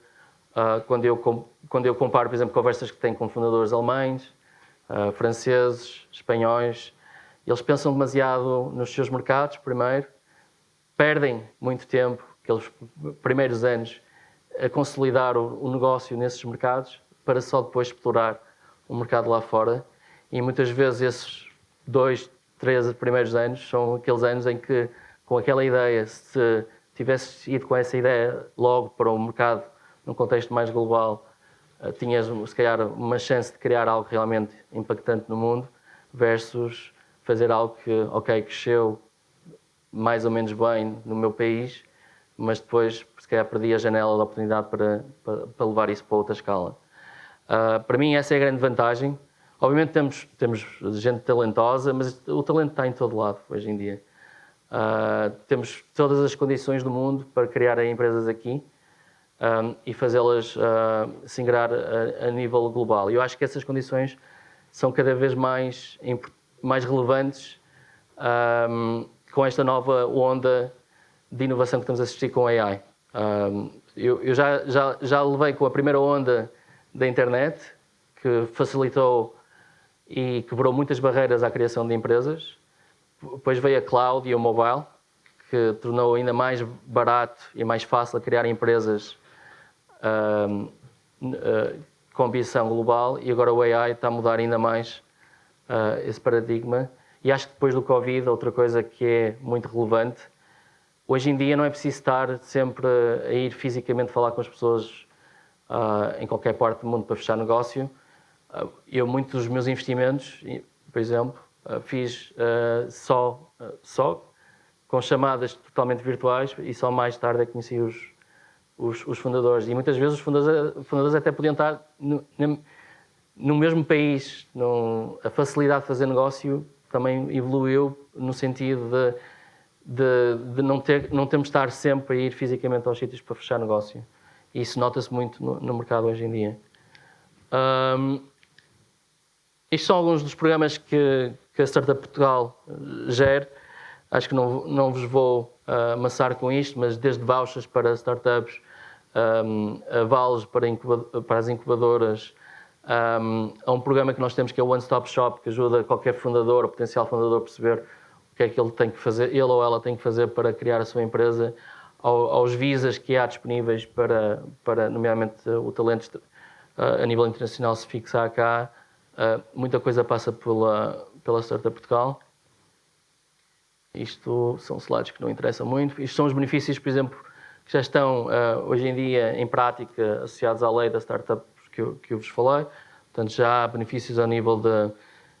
B: quando eu comparo, por exemplo, conversas que tenho com fundadores alemães, franceses, espanhóis. Eles pensam demasiado nos seus mercados primeiro, perdem muito tempo, aqueles primeiros anos, a consolidar o negócio nesses mercados para só depois explorar o mercado lá fora. E muitas vezes esses 2, 3 primeiros anos são aqueles anos em que, com aquela ideia, se tivesses ido com essa ideia logo para o mercado num contexto mais global, tinhas, se calhar, uma chance de criar algo realmente impactante no mundo, versus fazer algo que, ok, cresceu mais ou menos bem no meu país, mas depois, se calhar, perdi a janela de oportunidade para levar isso para outra escala. Para mim, essa é a grande vantagem. Obviamente temos gente talentosa, mas o talento está em todo lado hoje em dia. Temos todas as condições do mundo para criar empresas aqui e fazê-las se ingrar a nível global. E eu acho que essas condições são cada vez mais relevantes com esta nova onda de inovação que estamos a assistir com a AI. Eu já levei com a primeira onda da internet, que facilitou e quebrou muitas barreiras à criação de empresas. Depois veio a cloud e o mobile, que tornou ainda mais barato e mais fácil a criar empresas com ambição global, e agora o AI está a mudar ainda mais esse paradigma. E acho que depois do Covid, outra coisa que é muito relevante, hoje em dia não é preciso estar sempre a ir fisicamente falar com as pessoas em qualquer parte do mundo para fechar negócio. Muitos dos meus investimentos, por exemplo, fiz só com chamadas totalmente virtuais, e só mais tarde é que conheci os fundadores. E muitas vezes os fundadores até podiam estar no mesmo país. A facilidade de fazer negócio também evoluiu no sentido de não termos de estar sempre a ir fisicamente aos sítios para fechar negócio. E isso nota-se muito no mercado hoje em dia. Estes são alguns dos programas que a Startup Portugal gera. Acho que não vos vou amassar com isto, mas desde vouchers para startups, avalos para as incubadoras, há um programa que nós temos que é o One Stop Shop, que ajuda qualquer fundador ou potencial fundador a perceber o que é que ele tem que fazer, ele ou ela tem que fazer para criar a sua empresa, aos visas que há disponíveis para nomeadamente o talento a nível internacional se fixar cá. Muita coisa passa pela Startup Portugal. Isto são slides que não interessam muito. Isto são os benefícios, por exemplo, que já estão hoje em dia em prática associados à lei da startup que eu vos falei. Portanto, já há benefícios ao nível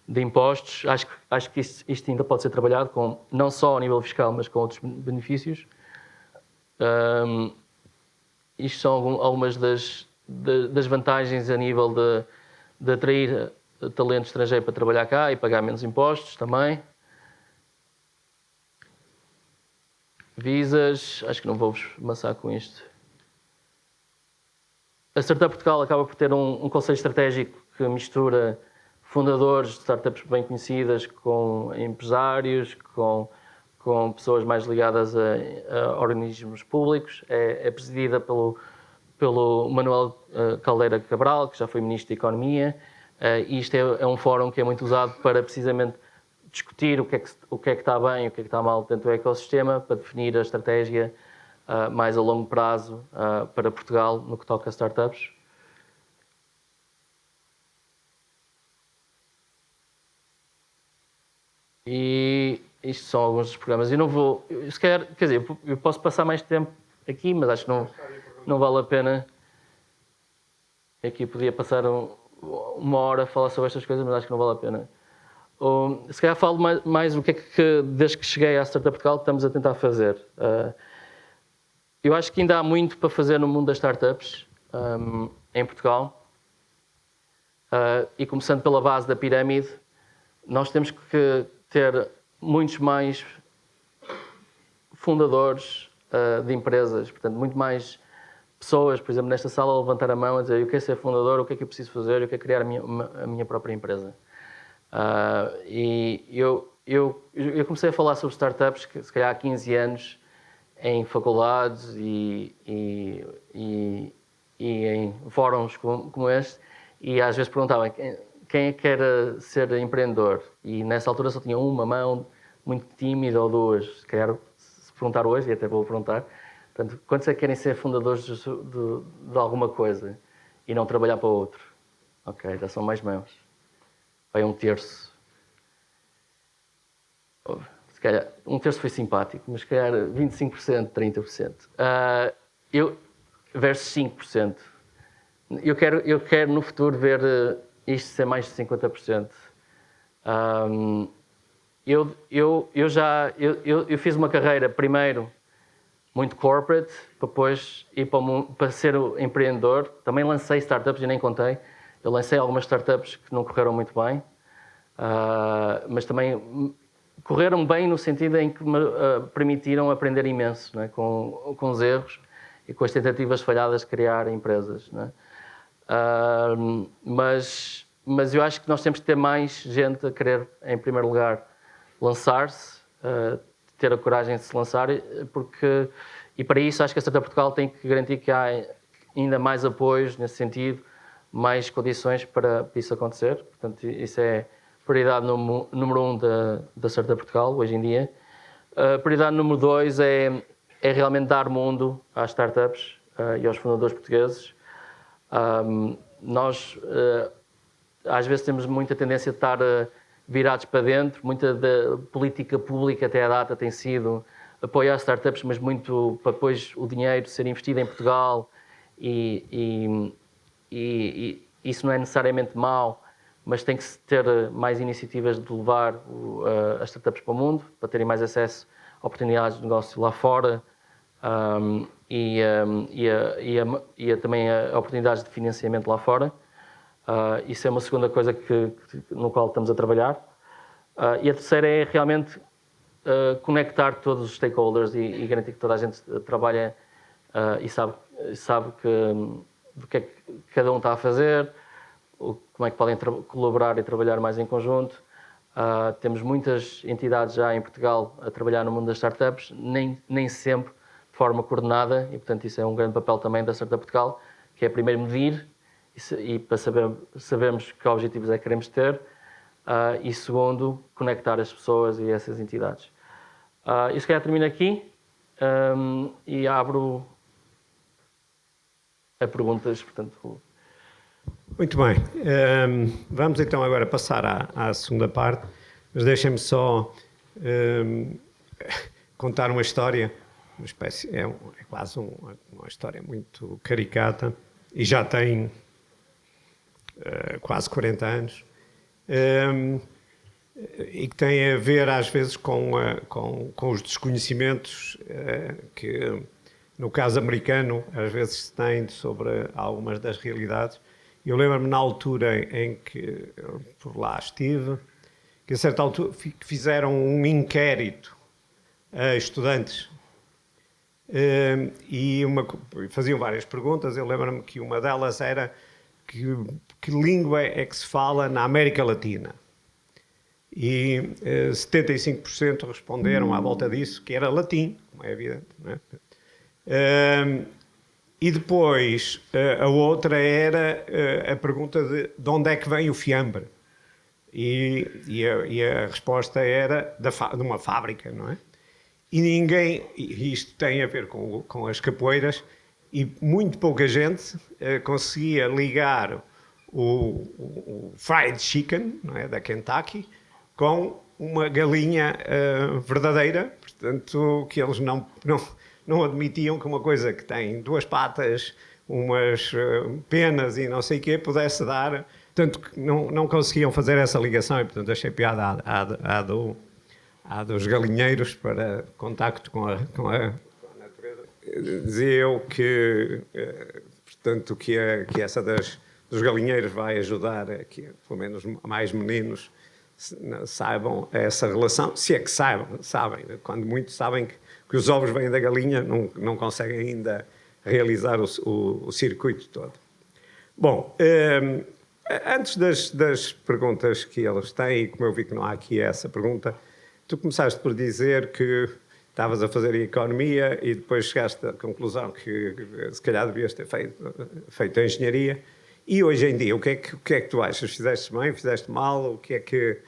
B: de impostos. Acho que isto ainda pode ser trabalhado não só ao nível fiscal, mas com outros benefícios. Isto são algumas das vantagens a nível de atrair talento estrangeiro para trabalhar cá e pagar menos impostos também. Visas, acho que não vou-vos amassar com isto. A Startup Portugal acaba por ter um conceito estratégico que mistura fundadores de startups bem conhecidas, com empresários, com pessoas mais ligadas a organismos públicos. É presidida pelo Manuel Caldeira Cabral, que já foi Ministro da Economia, e isto é um fórum que é muito usado para precisamente discutir o que é que está bem e o que é que está mal dentro do ecossistema, para definir a estratégia mais a longo prazo para Portugal no que toca a startups. E isto são alguns dos programas. Eu não vou, se calhar, quer dizer, eu posso passar mais tempo aqui, mas acho que não vale a pena. Aqui podia passar uma hora a falar sobre estas coisas, mas acho que não vale a pena. Se calhar falo mais o que é que, desde que cheguei à Startup Portugal, estamos a tentar fazer. Eu acho que ainda há muito para fazer no mundo das startups em Portugal. E começando pela base da pirâmide, nós temos que ter muitos mais fundadores de empresas, portanto, muito mais pessoas, por exemplo, nesta sala, a levantar a mão a dizer eu quero ser fundador, o que é que eu preciso fazer, eu quero criar a minha própria empresa. E eu comecei a falar sobre startups, se calhar há 15 anos, em faculdades e em fóruns como este, e às vezes perguntavam quem é que quer ser empreendedor? E nessa altura só tinha uma mão, muito tímida, ou duas. Se calhar, se perguntar hoje, e até vou perguntar, portanto, quantos é que querem ser fundadores de alguma coisa e não trabalhar para outro? Ok, já são mais mãos. Vai um terço. Se calhar, um terço foi simpático, mas se calhar 25%, 30%. Versus 5%. Eu quero no futuro ver isto ser mais de 50%. Eu fiz uma carreira primeiro muito corporate, para depois ir para ser empreendedor. Também lancei startups e nem contei. Eu lancei algumas startups que não correram muito bem, mas também correram bem no sentido em que me permitiram aprender imenso, não é? com os erros e com as tentativas falhadas de criar empresas. Não é? Mas eu acho que nós temos que ter mais gente a querer, em primeiro lugar, lançar-se, ter a coragem de se lançar, e para isso acho que a Startup Portugal tem que garantir que há ainda mais apoios nesse sentido, mais condições para isso acontecer. Portanto, isso é prioridade número 1 da Startup Portugal, hoje em dia. A prioridade número 2 é realmente dar mundo às startups e aos fundadores portugueses. Nós, às vezes, temos muita tendência de estar virados para dentro. Muita da política pública até à data tem sido apoiar startups, mas muito para depois o dinheiro ser investido em Portugal e isso não é necessariamente mau, mas tem que se ter mais iniciativas de levar as startups para o mundo, para terem mais acesso a oportunidades de negócio lá fora também a oportunidades de financiamento lá fora. Isso é uma segunda coisa no qual estamos a trabalhar. E a terceira é realmente conectar todos os stakeholders e garantir que toda a gente trabalha e sabe do que é que cada um está a fazer, como é que podem colaborar e trabalhar mais em conjunto. Temos muitas entidades já em Portugal a trabalhar no mundo das startups, nem sempre de forma coordenada, e portanto isso é um grande papel também da Startup Portugal, que é primeiro medir e para sabermos que objetivos é que queremos ter, e segundo, conectar as pessoas e essas entidades. E se calhar termino aqui e abro a perguntas, portanto...
A: Muito bem. Vamos então agora passar à segunda parte, mas deixem-me só contar uma história, uma espécie, é quase uma história muito caricata e já tem quase 40 anos e que tem a ver às vezes com os desconhecimentos que no caso americano às vezes se tem sobre algumas das realidades. Eu lembro-me na altura em que por lá estive, que a certa altura fizeram um inquérito a estudantes e faziam várias perguntas. Eu lembro-me que uma delas era que língua é que se fala na América Latina. E 75% responderam à volta disso que era latim, como é evidente. Não é? E depois, a outra era a pergunta de onde é que vem o fiambre. E a resposta era de uma fábrica, não é? E isto tem a ver com as capoeiras, e muito pouca gente conseguia ligar o fried chicken, não é, da Kentucky, com uma galinha verdadeira, portanto, que eles não admitiam que uma coisa que tem 2 patas, umas penas e não sei o quê, pudesse dar. Portanto, não conseguiam fazer essa ligação e, portanto, achei piada a dos galinheiros para contacto com a natureza. Dizia eu que, portanto, que essa dos galinheiros vai ajudar a que, pelo menos, mais meninos saibam essa relação, se é que sabem. Quando muitos sabem que os ovos vêm da galinha, não conseguem ainda realizar o circuito todo. Bom, antes das perguntas que eles têm, e como eu vi que não há aqui essa pergunta, tu começaste por dizer que estavas a fazer economia e depois chegaste à conclusão que se calhar devias ter feito a engenharia. E hoje em dia, o que é que tu achas? Fizeste bem, fizeste mal? O que é que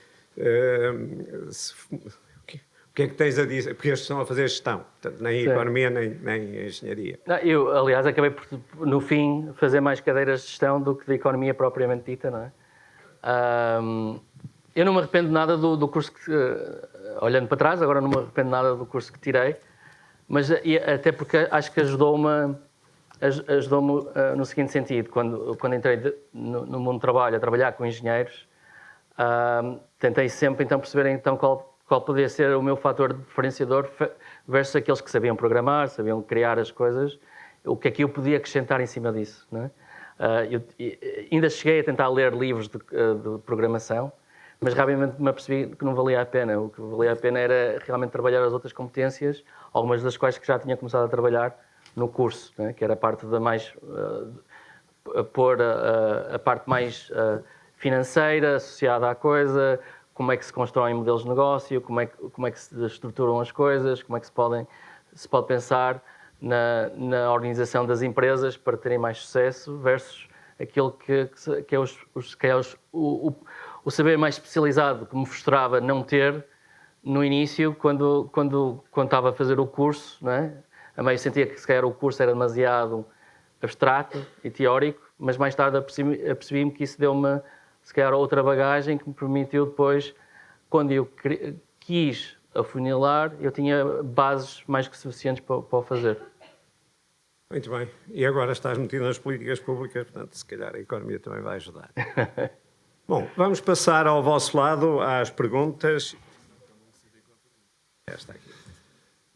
A: tens a dizer? Porque eles estão a fazer gestão, portanto, nem economia nem engenharia.
B: Não, eu, aliás, acabei por, no fim, fazer mais cadeiras de gestão do que de economia propriamente dita, não é? Eu não me arrependo nada do curso que, olhando para trás, agora não me arrependo nada do curso que tirei, mas até porque acho que ajudou-me no seguinte sentido. Quando entrei no mundo do trabalho, a trabalhar com engenheiros, tentei sempre então perceber então qual poderia ser o meu fator diferenciador versus aqueles que sabiam programar, sabiam criar as coisas, o que é que eu podia acrescentar em cima disso, não é? Eu ainda cheguei a tentar ler livros de programação, mas rapidamente me apercebi que não valia a pena. O que valia a pena era realmente trabalhar as outras competências, algumas das quais que já tinha começado a trabalhar no curso, né? Que era a parte da mais a parte mais financeira associada à coisa, como é que se constroem modelos de negócio, como é que se estruturam as coisas, como é que se pode pensar na organização das empresas para terem mais sucesso versus aquilo que é o saber mais especializado que me frustrava não ter no início quando estava a fazer o curso, não é? A meio sentia que se calhar o curso era demasiado abstrato e teórico, mas mais tarde apercebi-me que isso deu-me se calhar outra bagagem que me permitiu depois, quando eu quis afunilar, eu tinha bases mais que suficientes para o fazer.
A: Muito bem. E agora estás metido nas políticas públicas, portanto, se calhar a economia também vai ajudar. Bom, vamos passar ao vosso lado às perguntas. Esta aqui.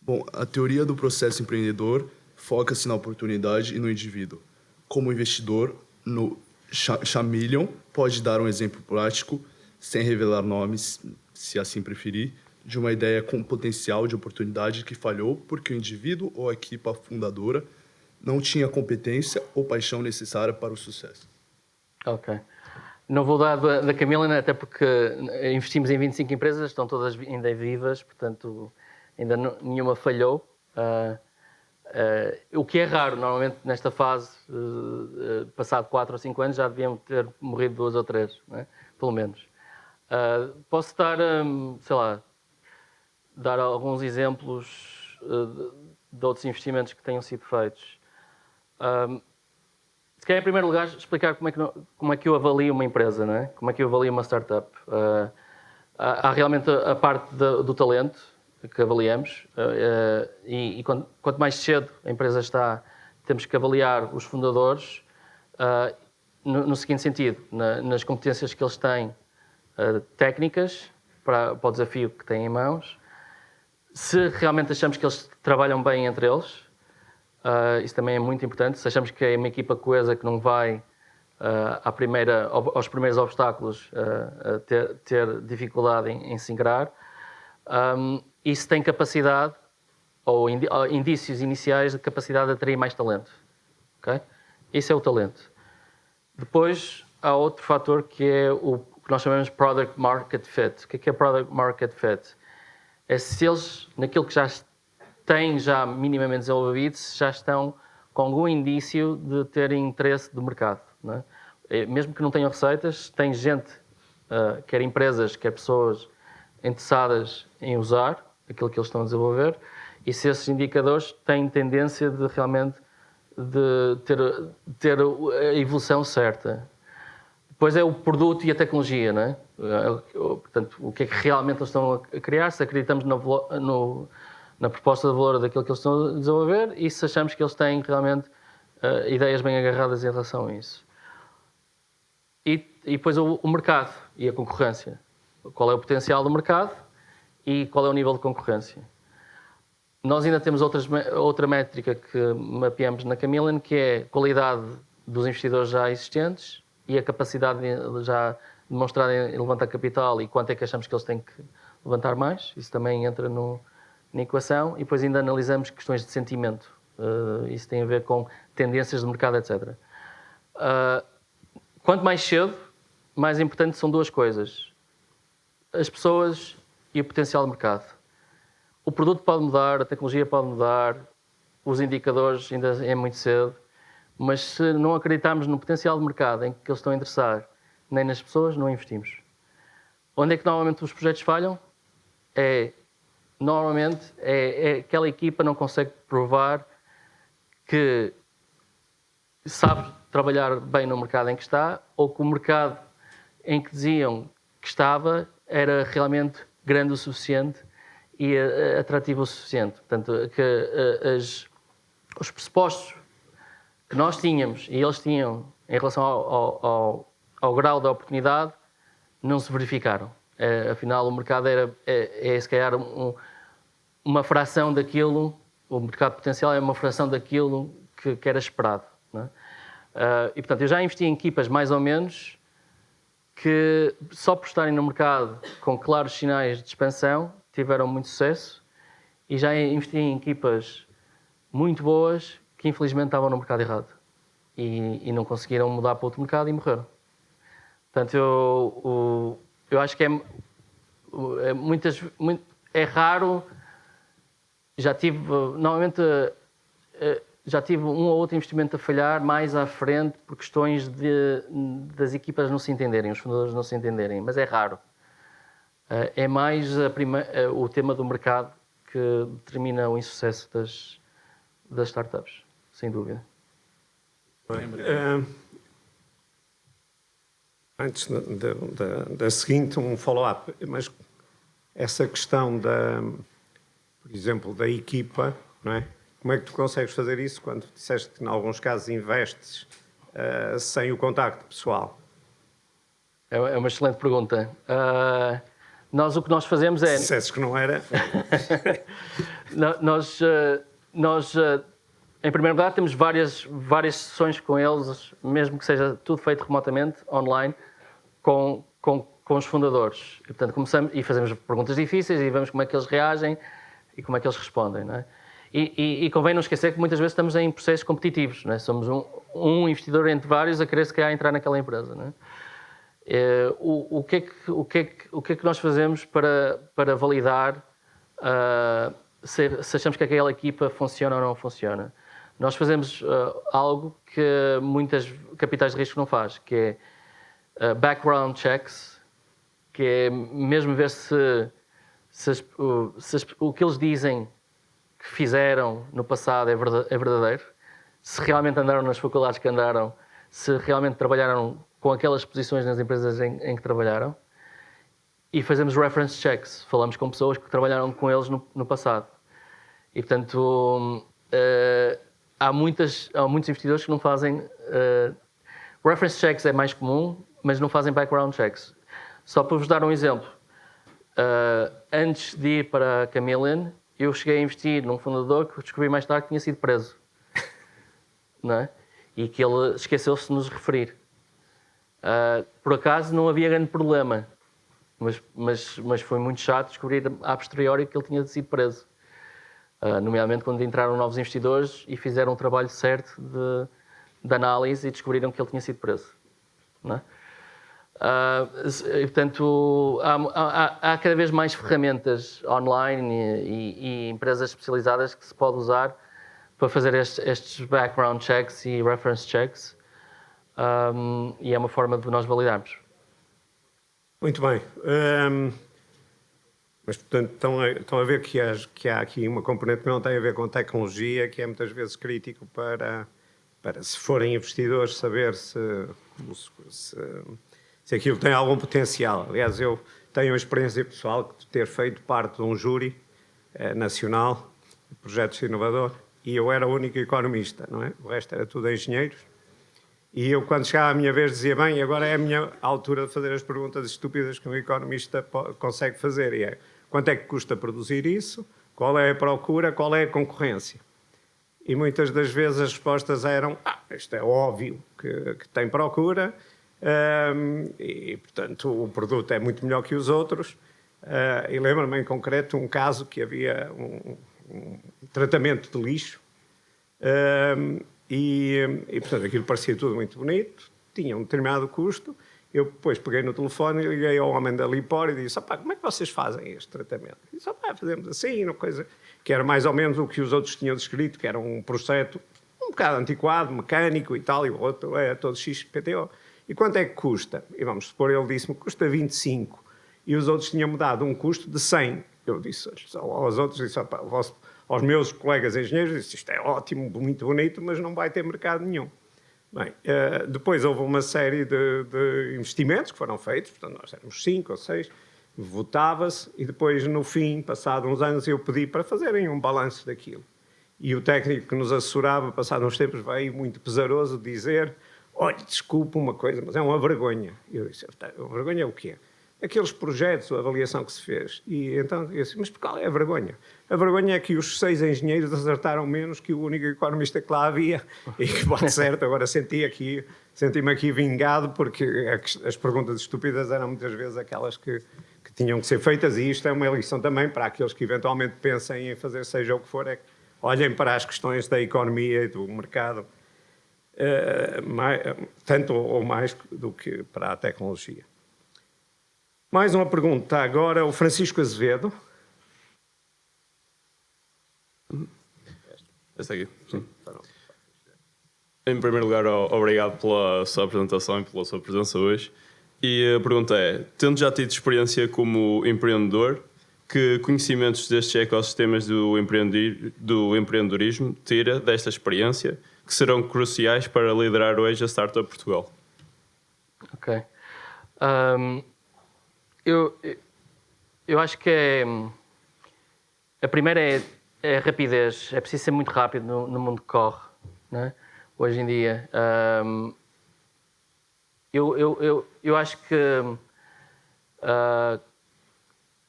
C: Bom, a teoria do processo empreendedor foca-se na oportunidade e no indivíduo. Como investidor, no Chameleon pode dar um exemplo prático, sem revelar nomes, se assim preferir, de uma ideia com potencial de oportunidade que falhou porque o indivíduo ou a equipa fundadora não tinha competência ou paixão necessária para o sucesso.
B: Ok. Não vou dar da Chameleon, até porque investimos em 25 empresas, estão todas ainda vivas, portanto, ainda nenhuma falhou. O que é raro, normalmente nesta fase, passado 4 ou 5 anos, já deviam ter morrido 2 ou 3, não é? Pelo menos. Posso dar alguns exemplos de outros investimentos que tenham sido feitos. Se calhar, em primeiro lugar, explicar como é que eu avalio uma empresa, não é? Como é que eu avalio uma startup. Há realmente a parte do talento que avaliamos e quanto mais cedo a empresa está, temos que avaliar os fundadores no seguinte sentido, nas competências que eles têm técnicas para o desafio que têm em mãos, se realmente achamos que eles trabalham bem entre eles, isso também é muito importante, se achamos que é uma equipa coesa que não vai aos primeiros obstáculos ter dificuldade em se ingrar, e se tem capacidade ou indícios iniciais de capacidade de atrair mais talento. Okay? Isso é o talento. Depois há outro fator que é o que nós chamamos de Product Market Fit. O que é Product Market Fit? É se eles, naquilo que já têm já minimamente desenvolvido, já estão com algum indício de terem interesse do mercado. Não é? Mesmo que não tenham receitas, tem gente, quer empresas, quer pessoas interessadas em usar aquilo que eles estão a desenvolver, e se esses indicadores têm tendência de realmente de ter a evolução certa. Depois é o produto e a tecnologia, não é? Portanto, o que é que realmente eles estão a criar, se acreditamos na proposta de valor daquilo que eles estão a desenvolver e se achamos que eles têm realmente ideias bem agarradas em relação a isso. E depois o mercado e a concorrência. Qual é o potencial do mercado e qual é o nível de concorrência. Nós ainda temos outra métrica que mapeamos na Chameleon, que é a qualidade dos investidores já existentes e a capacidade já demonstrada em levantar capital e quanto é que achamos que eles têm que levantar mais. Isso também entra na equação. E depois ainda analisamos questões de sentimento. Isso tem a ver com tendências de mercado, etc. Quanto mais cedo, mais importante são duas coisas. As pessoas e o potencial de mercado. O produto pode mudar, a tecnologia pode mudar, os indicadores ainda é muito cedo, mas se não acreditarmos no potencial de mercado em que eles estão a interessar, nem nas pessoas, não investimos. Onde é que normalmente os projetos falham? Normalmente aquela equipa não consegue provar que sabe trabalhar bem no mercado em que está, ou que o mercado em que diziam que estava era realmente grande o suficiente e atrativo o suficiente. Portanto, que os pressupostos que nós tínhamos e eles tinham em relação ao grau da oportunidade não se verificaram. Afinal, o mercado é se calhar uma fração daquilo, o mercado potencial é uma fração daquilo que era esperado. Não é? E, portanto, eu já investi em equipas mais ou menos que só por estarem no mercado com claros sinais de expansão tiveram muito sucesso, e já investi em equipas muito boas que infelizmente estavam no mercado errado e não conseguiram mudar para outro mercado e morreram. Portanto, eu acho que é raro. Já tive um ou outro investimento a falhar mais à frente por questões das equipas não se entenderem, os fundadores não se entenderem, mas é raro. É mais o tema do mercado que determina o insucesso das startups, sem dúvida.
A: Antes da seguinte, um follow-up, mas essa questão por exemplo, da equipa, não é? Como é que tu consegues fazer isso quando disseste que, em alguns casos, investes sem o contacto pessoal?
B: É uma excelente pergunta. O que nós fazemos é...
A: Se dissesses que não era...
B: nós, em primeiro lugar, temos várias sessões com eles, mesmo que seja tudo feito remotamente, online, com os fundadores. E, portanto, começamos e fazemos perguntas difíceis e vemos como é que eles reagem e como é que eles respondem. Não é? E convém não esquecer que muitas vezes estamos em processos competitivos. Não é? Somos um investidor entre vários a querer se calhar entrar naquela empresa. Não é? O que é que nós fazemos para validar se achamos que aquela equipa funciona ou não funciona? Nós fazemos algo que muitas capitais de risco não faz, que é background checks, que é mesmo ver se o que eles dizem que fizeram no passado é verdadeiro, se realmente andaram nas faculdades que andaram, se realmente trabalharam com aquelas posições nas empresas em que trabalharam, e fazemos reference checks, falamos com pessoas que trabalharam com eles no passado. E, portanto, há muitos investidores que não fazem... reference checks é mais comum, mas não fazem background checks. Só para vos dar um exemplo, antes de ir para a Chameleon, eu cheguei a investir num fundador que descobri mais tarde que tinha sido preso. Não é? E que ele esqueceu-se de nos referir. Por acaso não havia grande problema, mas foi muito chato descobrir a posteriori que ele tinha sido preso. Nomeadamente quando entraram novos investidores e fizeram o trabalho certo de análise e descobriram que ele tinha sido preso. não é? E, portanto, há cada vez mais ferramentas online e empresas especializadas que se pode usar para fazer estes background checks e reference checks, e é uma forma de nós validarmos.
A: Muito bem. Mas, portanto, estão a ver que há aqui uma componente que não tem a ver com tecnologia, que é muitas vezes crítico para se forem investidores, saber se aquilo tem algum potencial. Aliás, eu tenho a experiência pessoal de ter feito parte de um júri nacional de projetos inovadores e eu era o único economista, não é? O resto era tudo engenheiros. E eu, quando chegava a minha vez, dizia, bem, agora é a minha altura de fazer as perguntas estúpidas que um economista consegue fazer. E é, quanto é que custa produzir isso? Qual é a procura? Qual é a concorrência? E muitas das vezes as respostas eram, isto é óbvio que tem procura, e, portanto, o produto é muito melhor que os outros. E lembro-me em concreto um caso que havia um tratamento de lixo, e, portanto, aquilo parecia tudo muito bonito, tinha um determinado custo. Eu depois peguei no telefone e liguei ao homem da Lipor e disse, como é que vocês fazem este tratamento? E disse, fazemos assim, uma coisa que era mais ou menos o que os outros tinham descrito, que era um processo um bocado antiquado, mecânico e tal, e o outro é todo XPTO. E quanto é que custa? E vamos supor, ele disse-me, custa 25. E os outros tinham-me dado um custo de 100. Eu disse aos outros, disse, aos meus colegas engenheiros, disse, isto é ótimo, muito bonito, mas não vai ter mercado nenhum. Bem, depois houve uma série de investimentos que foram feitos, portanto nós éramos 5 ou 6, votava-se e depois no fim, passado uns anos, eu pedi para fazerem um balanço daquilo. E o técnico que nos assessorava, passado uns tempos, veio muito pesaroso dizer, olha, desculpa uma coisa, mas é uma vergonha. E eu disse, a vergonha é o quê? Aqueles projetos, a avaliação que se fez. E então eu disse, mas qual é a vergonha? A vergonha é que os 6 engenheiros acertaram menos que o único economista que lá havia. E que, bom, certo, agora senti-me aqui vingado, porque as perguntas estúpidas eram muitas vezes aquelas que tinham que ser feitas, e isto é uma lição também para aqueles que eventualmente pensem em fazer seja o que for, é que olhem para as questões da economia e do mercado, tanto ou mais do que para a tecnologia. Mais uma pergunta agora, o Francisco Azevedo.
D: Esta aqui. Sim. Em primeiro lugar, obrigado pela sua apresentação e pela sua presença hoje. E a pergunta é, tendo já tido experiência como empreendedor, que conhecimentos destes ecossistemas do empreendedorismo tira desta experiência que serão cruciais para liderar hoje a Startup Portugal?
B: Ok. Eu acho que a primeira é a rapidez. É preciso ser muito rápido no mundo que corre, não é? Hoje em dia. Eu acho que,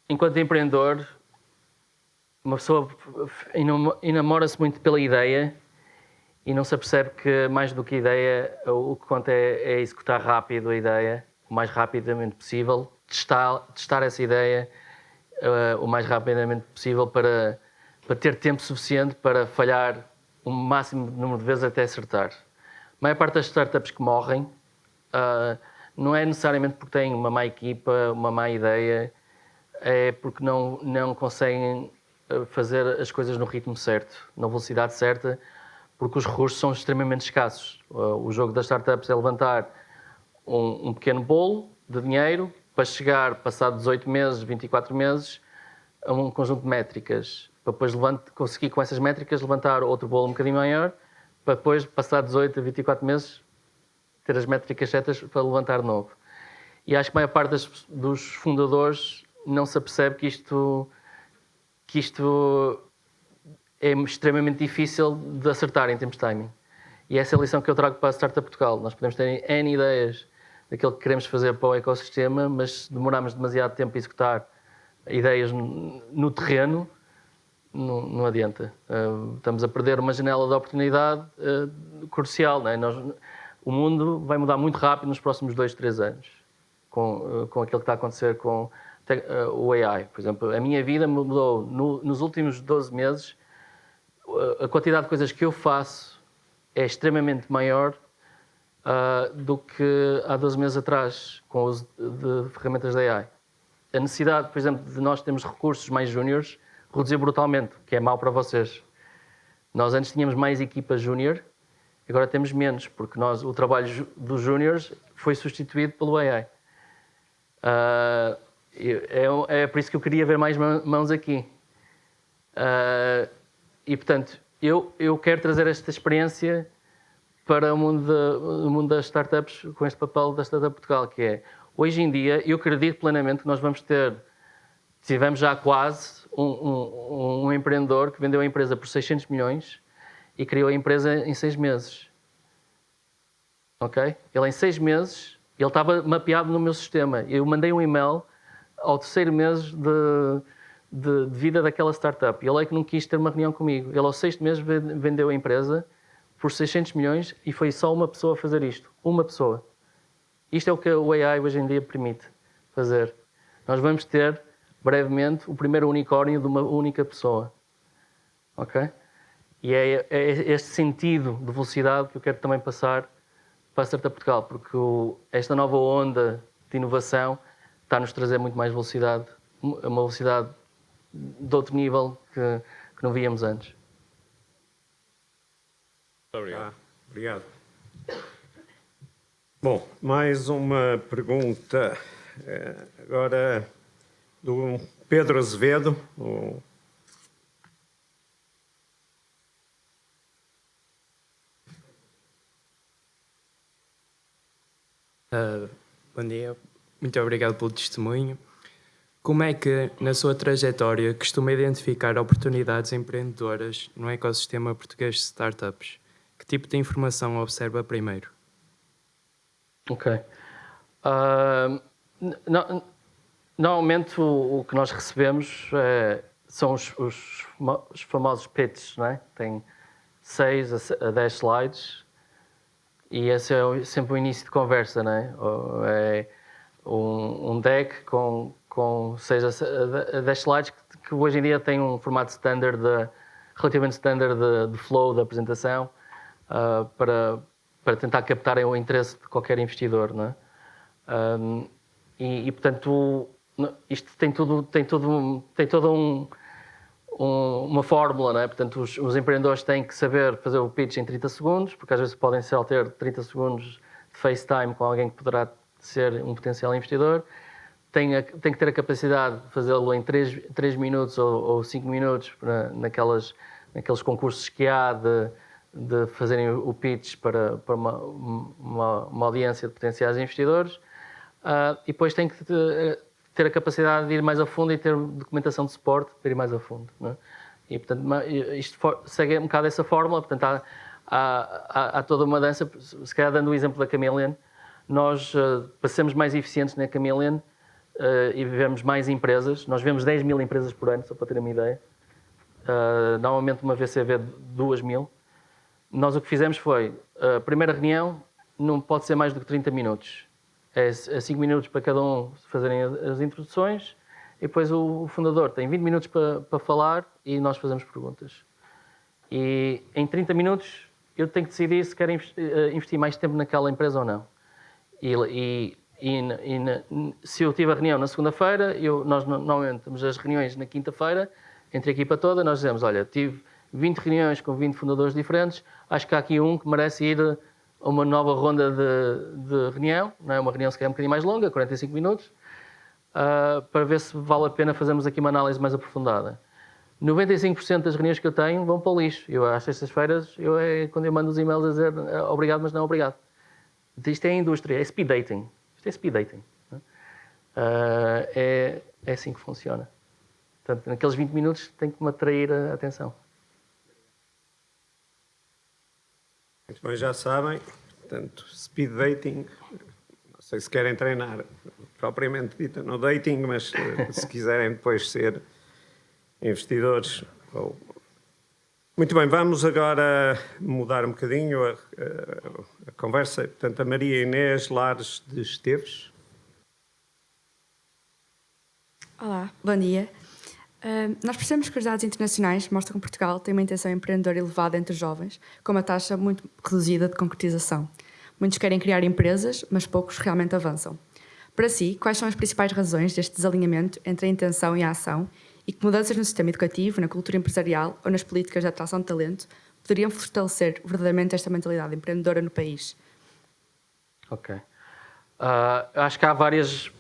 B: enquanto empreendedor, uma pessoa enamora-se muito pela ideia e não se apercebe que, mais do que a ideia, o que conta é executar rápido a ideia, o mais rapidamente possível, testar essa ideia o mais rapidamente possível para ter tempo suficiente para falhar o máximo número de vezes até acertar. A maior parte das startups que morrem não é necessariamente porque têm uma má equipa, uma má ideia, é porque não conseguem fazer as coisas no ritmo certo, na velocidade certa, porque os recursos são extremamente escassos. O jogo das startups é levantar um pequeno bolo de dinheiro para chegar, passado 18 meses, 24 meses, a um conjunto de métricas, para depois conseguir com essas métricas levantar outro bolo um bocadinho maior, para depois, passado 18 a 24 meses, ter as métricas certas para levantar de novo. E acho que a maior parte dos fundadores não se apercebe que isto é extremamente difícil de acertar em termos de timing. E essa é a lição que eu trago para a Startup Portugal. Nós podemos ter N ideias daquilo que queremos fazer para o ecossistema, mas se demorarmos demasiado tempo a executar ideias no terreno, não adianta. Estamos a perder uma janela de oportunidade crucial. Não é? O mundo vai mudar muito rápido nos próximos 2, 3 anos, com aquilo que está a acontecer com o AI. Por exemplo, a minha vida mudou nos últimos 12 meses. A quantidade de coisas que eu faço é extremamente maior do que há 12 meses atrás, com o uso de ferramentas da AI. A necessidade, por exemplo, de nós termos recursos mais júniores reduziu brutalmente, o que é mau para vocês. Nós antes tínhamos mais equipas júnior, agora temos menos, porque o trabalho dos júniores foi substituído pelo AI. É por isso que eu queria ver mais mãos aqui. E, portanto, eu quero trazer esta experiência para o mundo das startups com este papel da Startup Portugal, que é, hoje em dia, eu acredito plenamente que nós tivemos já quase um empreendedor que vendeu a empresa por 600 milhões e criou a empresa em 6 meses. Ok? Ele em 6 meses, ele estava mapeado no meu sistema. Eu mandei um e-mail ao 3º mês de vida daquela startup. Ele é que não quis ter uma reunião comigo. Ele ao 6º mês vendeu a empresa por 600 milhões e foi só uma pessoa a fazer isto. Uma pessoa. Isto é o que o AI hoje em dia permite fazer. Nós vamos ter, brevemente, o primeiro unicórnio de uma única pessoa. Ok? E é este sentido de velocidade que eu quero também passar para a Startup Portugal, porque esta nova onda de inovação está a nos trazer muito mais velocidade, uma velocidade de outro nível que não víamos antes.
D: Obrigado.
A: Obrigado. Bom, mais uma pergunta agora do Pedro Azevedo.
E: Bom dia, muito obrigado pelo testemunho. Como é que, na sua trajetória, costuma identificar oportunidades empreendedoras no ecossistema português de startups? Que tipo de informação observa primeiro?
B: Ok. Normalmente o que nós recebemos são os famosos pitches, não é? Tem 6 a 10 slides e esse é sempre o início de conversa, não é? É um deck com 6 a 10 slides que hoje em dia tem um formato standard, relativamente standard de flow da apresentação para tentar captar o interesse de qualquer investidor, não é? E portanto, isto tem toda uma fórmula, não é? Portanto, os empreendedores têm que saber fazer o pitch em 30 segundos, porque às vezes podem só ter 30 segundos de FaceTime com alguém que poderá ser um potencial investidor. Tem que ter a capacidade de fazê-lo em 3 minutos ou 5 minutos naqueles concursos que há de fazerem o pitch para uma audiência de potenciais investidores. E depois tem que ter a capacidade de ir mais a fundo e ter documentação de suporte para ir mais a fundo, não é? E, portanto, isto segue um bocado essa fórmula. Portanto, há toda uma dança. Se calhar, dando o exemplo da Chameleon, nós, para sermos mais eficientes na Chameleon e vemos mais empresas, nós vemos 10 mil empresas por ano, só para ter uma ideia. Normalmente, uma VCV 2 mil. Nós o que fizemos foi, a primeira reunião não pode ser mais do que 30 minutos. É 5 minutos para cada um fazerem as introduções e depois o fundador tem 20 minutos para falar e nós fazemos perguntas. E em 30 minutos eu tenho que decidir se quero investir mais tempo naquela empresa ou não. Se eu tive a reunião na segunda-feira, nós normalmente temos as reuniões na quinta-feira, entre a equipa toda, nós dizemos, olha, tive 20 reuniões com 20 fundadores diferentes, acho que há aqui um que merece ir a uma nova ronda de reunião, não é? Uma reunião se calhar um bocadinho mais longa, 45 minutos, para ver se vale a pena fazermos aqui uma análise mais aprofundada. 95% das reuniões que eu tenho vão para o lixo. Eu, às sextas-feiras, quando eu mando os e-mails a dizer obrigado, mas não obrigado. Isto é a indústria, é speed dating. Isto é speed dating. É assim que funciona. Portanto, naqueles 20 minutos tem que me atrair a atenção.
A: Muito bem, já sabem, portanto, speed dating, não sei se querem treinar propriamente dita no dating, mas se quiserem depois ser investidores. Muito bem, vamos agora mudar um bocadinho a conversa. Portanto, a Maria Inês Lares de Esteves.
F: Olá, bom dia. Nós percebemos que os dados internacionais mostram que Portugal tem uma intenção empreendedora elevada entre os jovens, com uma taxa muito reduzida de concretização. Muitos querem criar empresas, mas poucos realmente avançam. Para si, quais são as principais razões deste desalinhamento entre a intenção e a ação e que mudanças no sistema educativo, na cultura empresarial ou nas políticas de atração de talento poderiam fortalecer verdadeiramente esta mentalidade empreendedora no país?
B: Ok. Acho que há várias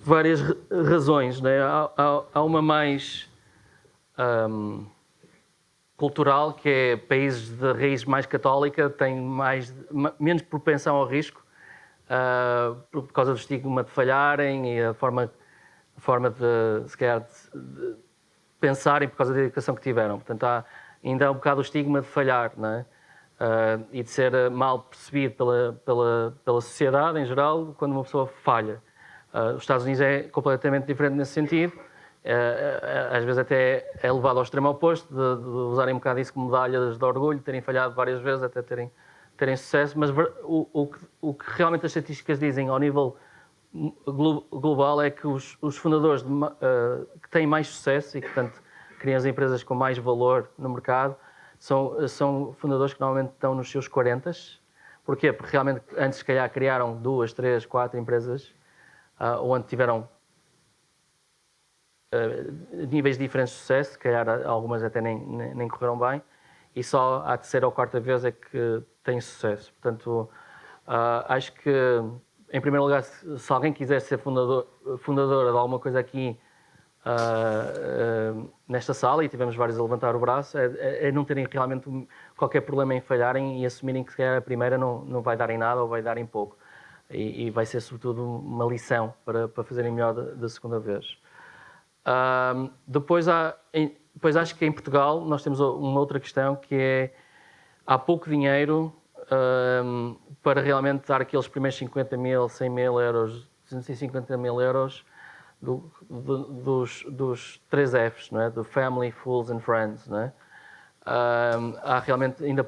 B: razões, né? Há uma mais cultural, que é países de raiz mais católica têm menos propensão ao risco por causa do estigma de falharem e a forma de, se calhar, de pensarem por causa da educação que tiveram. Portanto, há ainda um bocado o estigma de falhar, não é? E de ser mal percebido pela sociedade em geral quando uma pessoa falha. Os Estados Unidos é completamente diferente nesse sentido. Às vezes até é levado ao extremo oposto, de usarem um bocado isso como medalhas de orgulho, terem falhado várias vezes até terem sucesso, mas o que realmente as estatísticas dizem ao nível global é que os fundadores que têm mais sucesso e que, portanto, criam as empresas com mais valor no mercado são fundadores que normalmente estão nos seus 40s. Porquê? Porque realmente antes, se calhar, criaram 2, 3, 4 empresas onde tiveram níveis diferentes de sucesso, se calhar algumas até nem correram bem, e só à terceira ou quarta vez é que têm sucesso. Portanto, acho que, em primeiro lugar, se alguém quiser ser fundadora de alguma coisa aqui nesta sala, e tivemos vários a levantar o braço, é não terem realmente qualquer problema em falharem e assumirem que, se calhar, a primeira não vai dar em nada ou vai dar em pouco. E vai ser, sobretudo, uma lição para fazerem melhor da segunda vez. Depois acho que em Portugal nós temos uma outra questão, que é há pouco dinheiro para realmente dar aqueles primeiros 50 mil, 100 mil euros, 250 mil euros dos 3 Fs, não é? Do Family, Fools and Friends. Não é? Há realmente ainda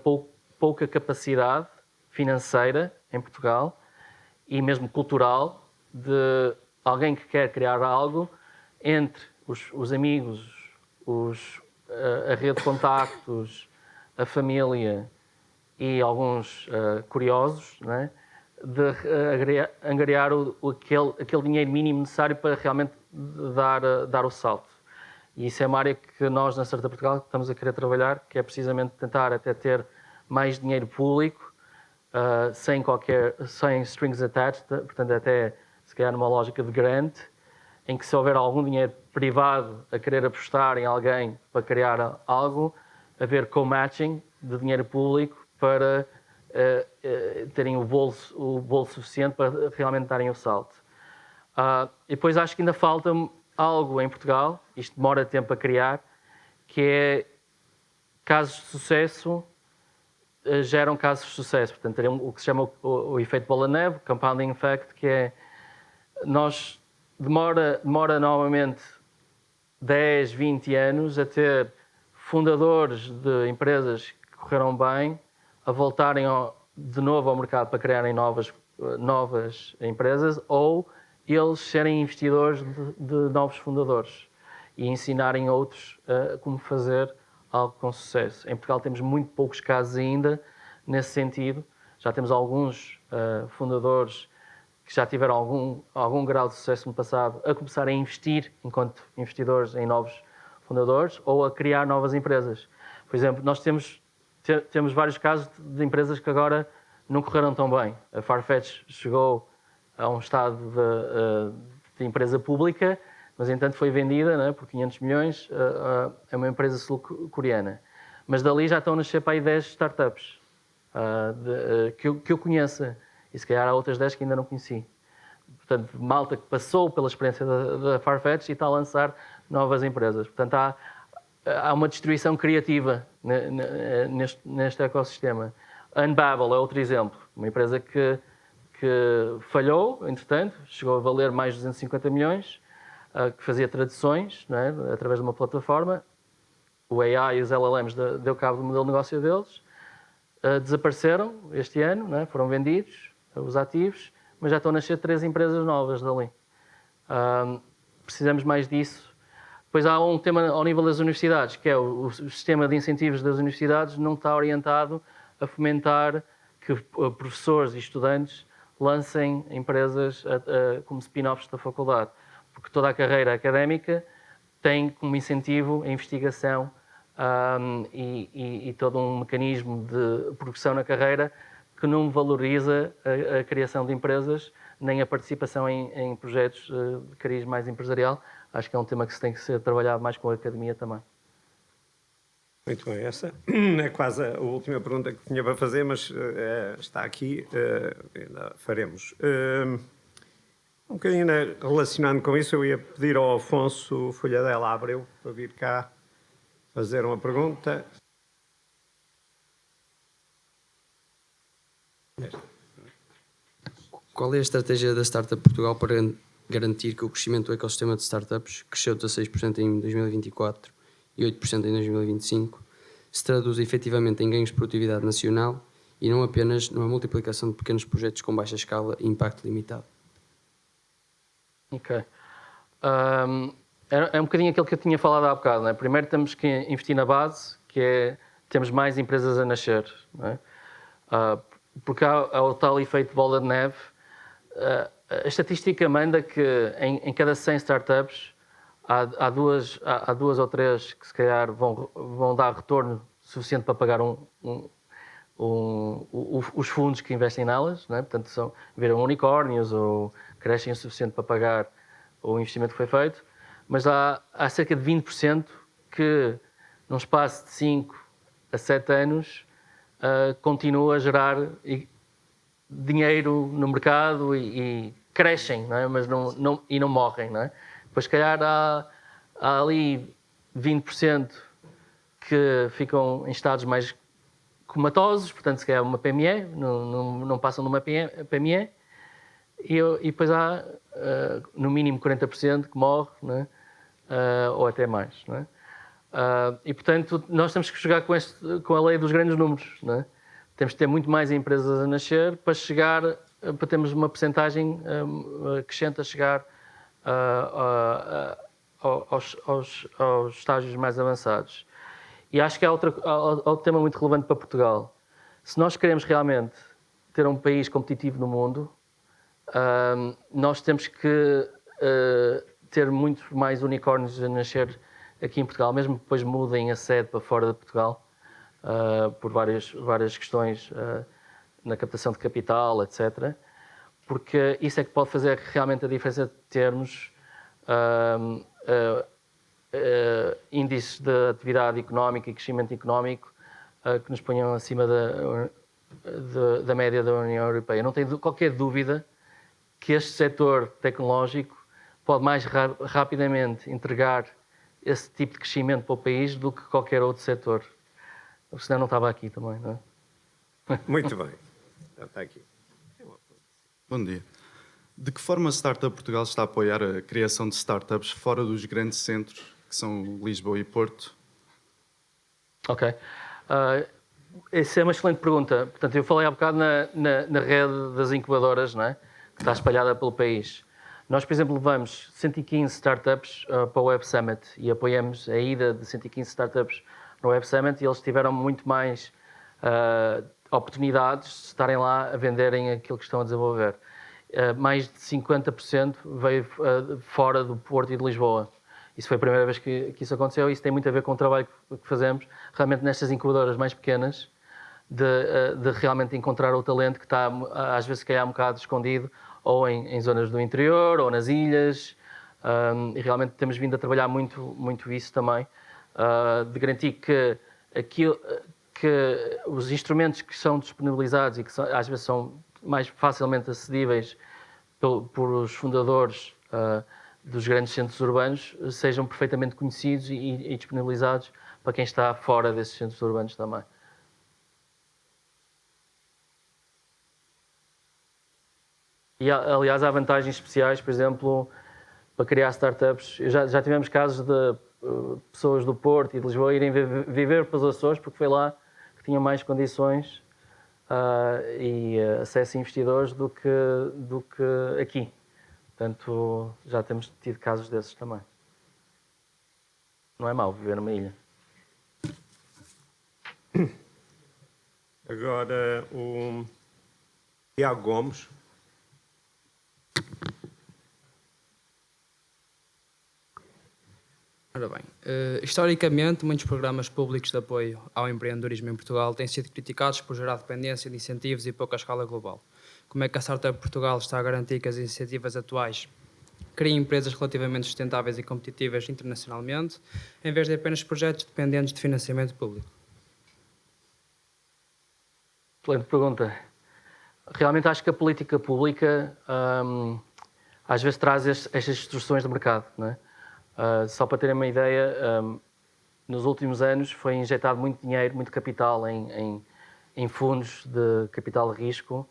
B: pouca capacidade financeira em Portugal e mesmo cultural de alguém que quer criar algo entre os amigos, a rede de contactos, a família e alguns curiosos, não é? De angariar aquele dinheiro mínimo necessário para realmente dar o salto. E isso é uma área que nós, na Startup Portugal, estamos a querer trabalhar, que é precisamente tentar até ter mais dinheiro público, sem strings attached, portanto até se calhar numa lógica de grant, em que se houver algum dinheiro privado a querer apostar em alguém para criar algo, haver co-matching de dinheiro público para terem o bolso suficiente para realmente darem o salto. E depois acho que ainda falta algo em Portugal, isto demora tempo a criar, que é casos de sucesso geram casos de sucesso. Portanto, teria o que se chama o efeito bola-neve, compounding effect, que é demora normalmente 10, 20 anos a ter fundadores de empresas que correram bem a voltarem de novo ao mercado para criarem novas empresas, ou eles serem investidores de novos fundadores e ensinarem outros como fazer algo com sucesso. Em Portugal temos muito poucos casos ainda nesse sentido. Já temos alguns fundadores que já tiveram algum grau de sucesso no passado a começar a investir enquanto investidores em novos fundadores ou a criar novas empresas. Por exemplo, nós temos vários casos de empresas que agora não correram tão bem. A Farfetch chegou a um estado de empresa pública, mas entanto foi vendida, né, por 500 milhões a uma empresa sul-coreana. Mas dali já estão a nascer para aí 10 startups que eu conheça. E se calhar há outras 10 que ainda não conheci. Portanto, malta que passou pela experiência da Farfetch e está a lançar novas empresas. Portanto, há uma distribuição criativa neste ecossistema. Unbabel é outro exemplo. Uma empresa que falhou, entretanto, chegou a valer mais de 250 milhões, que fazia traduções, não é? Através de uma plataforma. O AI e os LLMs deu cabo do modelo de negócio deles. Desapareceram este ano, não é? Foram vendidos os ativos, mas já estão a nascer 3 empresas novas dali. Precisamos mais disso. Depois há um tema ao nível das universidades, que é o sistema de incentivos das universidades não está orientado a fomentar que professores e estudantes lancem empresas como spin-offs da faculdade, porque toda a carreira académica tem como incentivo a investigação e todo um mecanismo de progressão na carreira que não valoriza a criação de empresas nem a participação em projetos de cariz mais empresarial. Acho que é um tema que se tem que ser trabalhado mais com a academia também.
A: Muito bem, essa é quase a última pergunta que tinha para fazer, mas está aqui, ainda faremos. Um bocadinho relacionando com isso, eu ia pedir ao Afonso Folhadela Abreu para vir cá fazer uma pergunta.
G: Qual é a estratégia da Startup Portugal para garantir que o crescimento do ecossistema de startups, que cresceu 16% em 2024 e 8% em 2025, se traduz efetivamente em ganhos de produtividade nacional e não apenas numa multiplicação de pequenos projetos com baixa escala e impacto limitado?
B: Ok. É um bocadinho aquilo que eu tinha falado há bocado. Não é? Primeiro temos que investir na base, que é temos mais empresas a nascer. Não é? Porque há o tal efeito bola de neve. A estatística manda que em cada 100 startups há duas ou três que se calhar vão dar retorno suficiente para pagar os fundos que investem nelas, não é? Portanto, viram unicórnios ou crescem o suficiente para pagar o investimento que foi feito, mas há cerca de 20% que, num espaço de 5 a 7 anos, continua a gerar dinheiro no mercado e crescem, não é? Mas não morrem. Não é? Depois, se calhar, há ali 20% que ficam em estados mais comatosos, portanto, se calhar uma PME, não passam numa PME, e depois há no mínimo 40% que morre, não é? Ou até mais. Não é? E, portanto, nós temos que jogar com a lei dos grandes números. Não é? Temos que ter muito mais empresas a nascer para termos uma percentagem crescente a chegar aos estágios mais avançados. E acho que há outro tema muito relevante para Portugal. Se nós queremos realmente ter um país competitivo no mundo, nós temos que ter muitos mais unicórnios a nascer aqui em Portugal, mesmo que depois mudem a sede para fora de Portugal, por várias questões na captação de capital, etc. Porque isso é que pode fazer realmente a diferença de termos índices de atividade económica e crescimento económico que nos ponham acima da média da União Europeia. Não tenho qualquer dúvida que este setor tecnológico pode mais rapidamente entregar esse tipo de crescimento para o país do que qualquer outro setor. Senão não estava aqui também, não é?
A: Muito bem. Está aqui.
H: Bom dia. De que forma a Startup Portugal está a apoiar a criação de startups fora dos grandes centros, que são Lisboa e Porto?
B: Ok. Essa é uma excelente pergunta. Portanto, eu falei há bocado na rede das incubadoras, não é? Que está espalhada pelo país. Nós, por exemplo, levamos 115 startups para o Web Summit e apoiamos a ida de 115 startups no Web Summit e eles tiveram muito mais oportunidades de estarem lá a venderem aquilo que estão a desenvolver. Mais de 50% veio fora do Porto e de Lisboa. Isso foi a primeira vez que isso aconteceu e isso tem muito a ver com o trabalho que fazemos realmente nestas incubadoras mais pequenas de realmente encontrar o talento que está às vezes se calhar um bocado escondido ou em zonas do interior ou nas ilhas e realmente temos vindo a trabalhar muito isso também de garantir que os instrumentos que são disponibilizados e que às vezes são mais facilmente acessíveis por os fundadores dos grandes centros urbanos sejam perfeitamente conhecidos e disponibilizados para quem está fora desses centros urbanos também. E, aliás, há vantagens especiais, por exemplo, para criar startups. Já tivemos casos de pessoas do Porto e de Lisboa irem viver para os Açores porque foi lá que tinham mais condições e acesso a investidores do que aqui. Portanto, já temos tido casos desses também. Não é mau viver numa ilha.
A: Agora, o Tiago Gomes
I: Ora bem, historicamente, muitos programas públicos de apoio ao empreendedorismo em Portugal têm sido criticados por gerar dependência de incentivos e pouca escala global. Como é que a Startup Portugal está a garantir que as iniciativas atuais criem empresas relativamente sustentáveis e competitivas internacionalmente, em vez de apenas projetos dependentes de financiamento público?
B: Excelente pergunta. Realmente acho que a política pública às vezes traz estas distorções de mercado, não é? Só para terem uma ideia, nos últimos anos foi injetado muito dinheiro, muito capital em fundos de capital de risco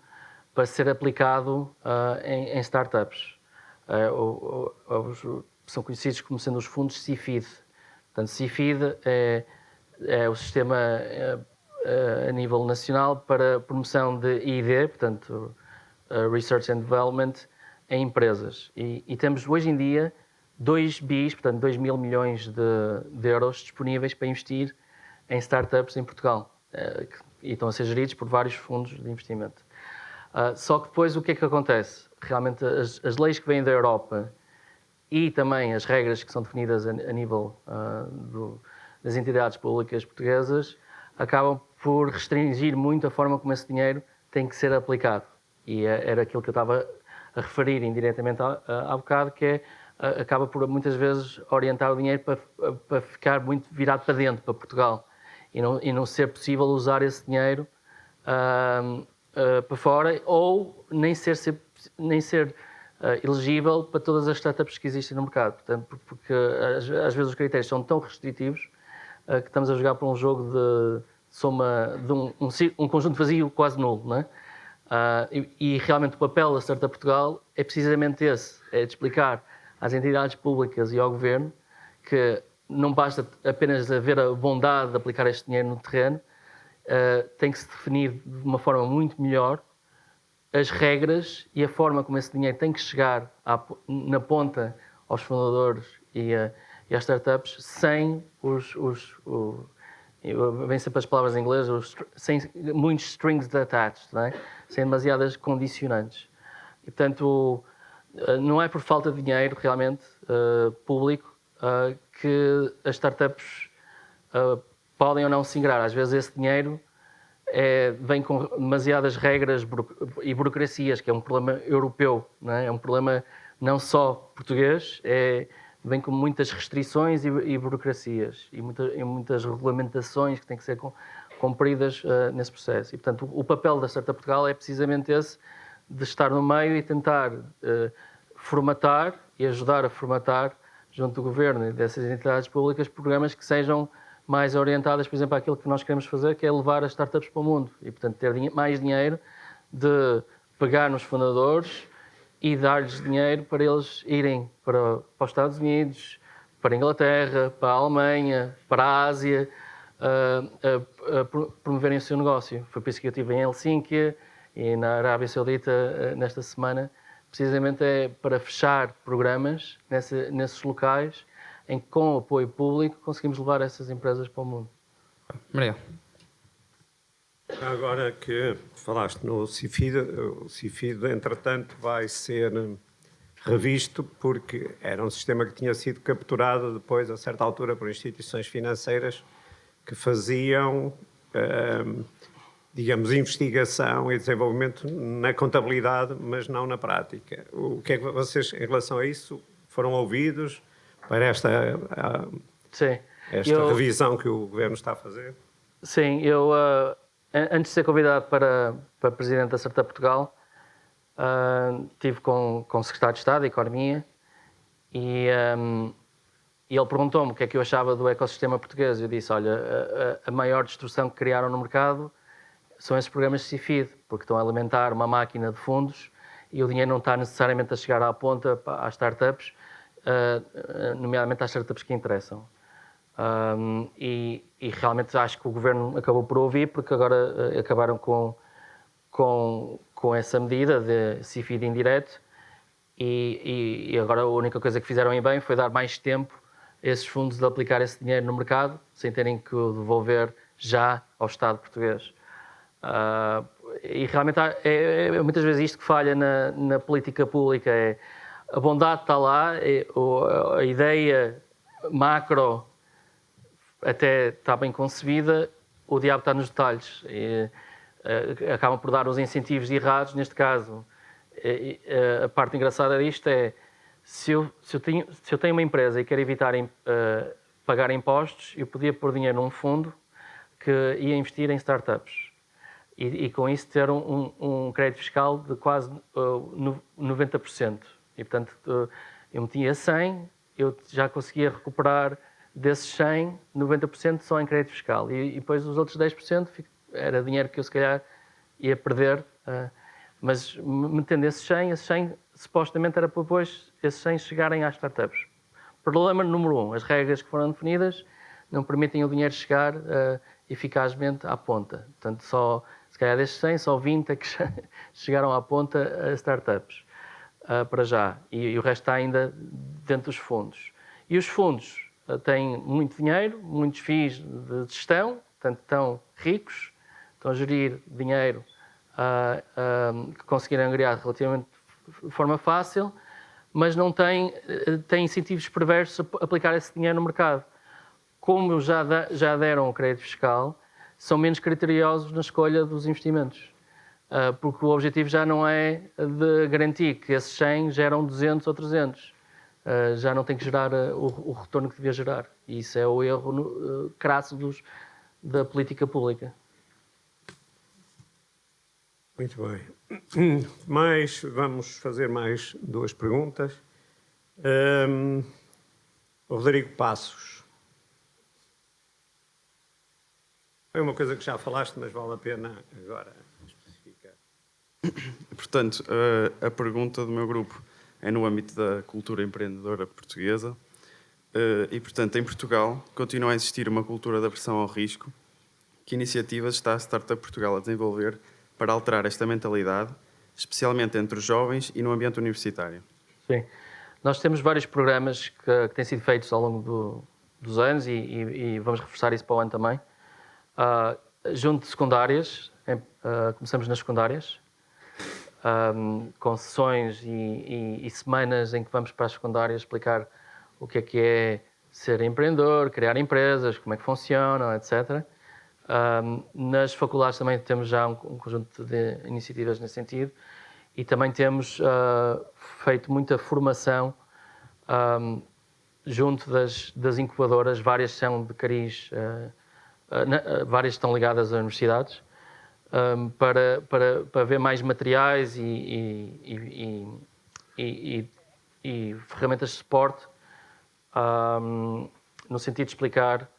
B: para ser aplicado em startups. São conhecidos como sendo os fundos CIFID. Portanto, CIFID é o sistema a nível nacional para promoção de I&D, portanto, Research and Development, em empresas. E temos hoje em dia 2 bis, portanto 2 mil milhões de euros disponíveis para investir em startups em Portugal. E estão a ser geridos por vários fundos de investimento. Só que depois o que é que acontece? Realmente as leis que vêm da Europa e também as regras que são definidas a nível das entidades públicas portuguesas acabam por restringir muito a forma como esse dinheiro tem que ser aplicado. E era aquilo que eu estava a referir indiretamente há bocado, que é acaba por muitas vezes orientar o dinheiro para ficar muito virado para dentro, para Portugal, e não ser possível usar esse dinheiro para fora, ou nem ser elegível para todas as startups que existem no mercado. Portanto, porque às vezes os critérios são tão restritivos que estamos a jogar por um jogo de soma de um conjunto vazio quase nulo, não é? E realmente o papel da Startup Portugal é precisamente esse, é de explicar às entidades públicas e ao Governo que não basta apenas haver a bondade de aplicar este dinheiro no terreno, tem que se definir de uma forma muito melhor as regras e a forma como esse dinheiro tem que chegar na ponta aos fundadores e às startups sem vem sempre as palavras em inglês, sem muitos strings attached, não é? Sem demasiadas condicionantes. E, portanto, não é por falta de dinheiro realmente público que as startups podem ou não se ingrar. Às vezes esse dinheiro vem com demasiadas regras e burocracias, que é um problema europeu, não é? É um problema não só português, vem com muitas restrições e burocracias e muitas regulamentações que têm que ser cumpridas nesse processo. E, portanto, o papel da Startup Portugal é precisamente esse, de estar no meio e tentar formatar e ajudar a formatar, junto do Governo e dessas entidades públicas, programas que sejam mais orientadas, por exemplo, àquilo que nós queremos fazer, que é levar as startups para o mundo. E, portanto, ter mais dinheiro de pegar nos fundadores e dar-lhes dinheiro para eles irem para os Estados Unidos, para a Inglaterra, para a Alemanha, para a Ásia, a promoverem o seu negócio. Foi por isso que eu estive em Helsínquia e na Arábia Saudita nesta semana, precisamente para fechar programas nesses locais em que, com o apoio público, conseguimos levar essas empresas para o mundo.
I: Obrigado.
A: Agora que falaste no CIFID, o CIFID, entretanto, vai ser revisto porque era um sistema que tinha sido capturado depois, a certa altura, por instituições financeiras que faziam, digamos, investigação e desenvolvimento na contabilidade, mas não na prática. O que é que vocês, em relação a isso, foram ouvidos para esta revisão que o Governo está a fazer?
B: Sim, eu, antes de ser convidado para Presidente da Startup Portugal, estive com o Secretário de Estado da Economia e ele perguntou-me o que é que eu achava do ecossistema português. Eu disse, olha, a maior destruição que criaram no mercado são esses programas de CIFID, porque estão a alimentar uma máquina de fundos e o dinheiro não está necessariamente a chegar à ponta às startups, nomeadamente às startups que interessam. E realmente acho que o Governo acabou por ouvir, porque agora acabaram com essa medida de CIFID indireto e agora a única coisa que fizeram em bem foi dar mais tempo a esses fundos de aplicar esse dinheiro no mercado, sem terem que o devolver já ao Estado português. E realmente é muitas vezes isto que falha na política pública, a bondade está lá, a ideia macro até está bem concebida, o diabo está nos detalhes. Acabam por dar os incentivos errados. Neste caso, a parte engraçada disto é, se eu tenho uma empresa e quero evitar pagar impostos, eu podia pôr dinheiro num fundo que ia investir em startups. E com isso ter um crédito fiscal de quase 90%. E, portanto, eu metia 100, eu já conseguia recuperar desses 100, 90% só em crédito fiscal. E depois os outros 10% era dinheiro que eu, se calhar, ia perder. Mas, metendo esses 100 supostamente era para depois esses 100 chegarem às startups. Problema número 1, as regras que foram definidas não permitem o dinheiro chegar eficazmente à ponta. Portanto, se calhar destes 100, só 20 é que chegaram à ponta a startups, para já. E o resto está ainda dentro dos fundos. E os fundos têm muito dinheiro, muitos FIIs de gestão, portanto, estão ricos, estão a gerir dinheiro que conseguiram angariar relativamente de forma fácil, mas não têm incentivos perversos a aplicar esse dinheiro no mercado. Como já deram o crédito fiscal, são menos criteriosos na escolha dos investimentos. Porque o objetivo já não é de garantir que esses 100 geram 200 ou 300. Já não tem que gerar o retorno que devia gerar. E isso é o erro crasso da política pública.
A: Muito bem. Vamos fazer mais 2 perguntas. Rodrigo Passos. É uma coisa que já falaste, mas vale a pena agora especificar.
H: Portanto, a pergunta do meu grupo é no âmbito da cultura empreendedora portuguesa. E, portanto, em Portugal continua a existir uma cultura de aversão ao risco. Que iniciativas está a Startup Portugal a desenvolver para alterar esta mentalidade, especialmente entre os jovens e no ambiente universitário?
B: Sim. Nós temos vários programas que têm sido feitos ao longo dos anos e vamos reforçar isso para o ano também. Junto de secundárias, começamos nas secundárias, com sessões e semanas em que vamos para as secundárias explicar o que é ser empreendedor, criar empresas, como é que funcionam, etc. Nas faculdades também temos já um conjunto de iniciativas nesse sentido e também temos feito muita formação junto das incubadoras. Várias são de cariz, várias estão ligadas a universidades, para ver mais materiais e ferramentas de suporte, no sentido de explicar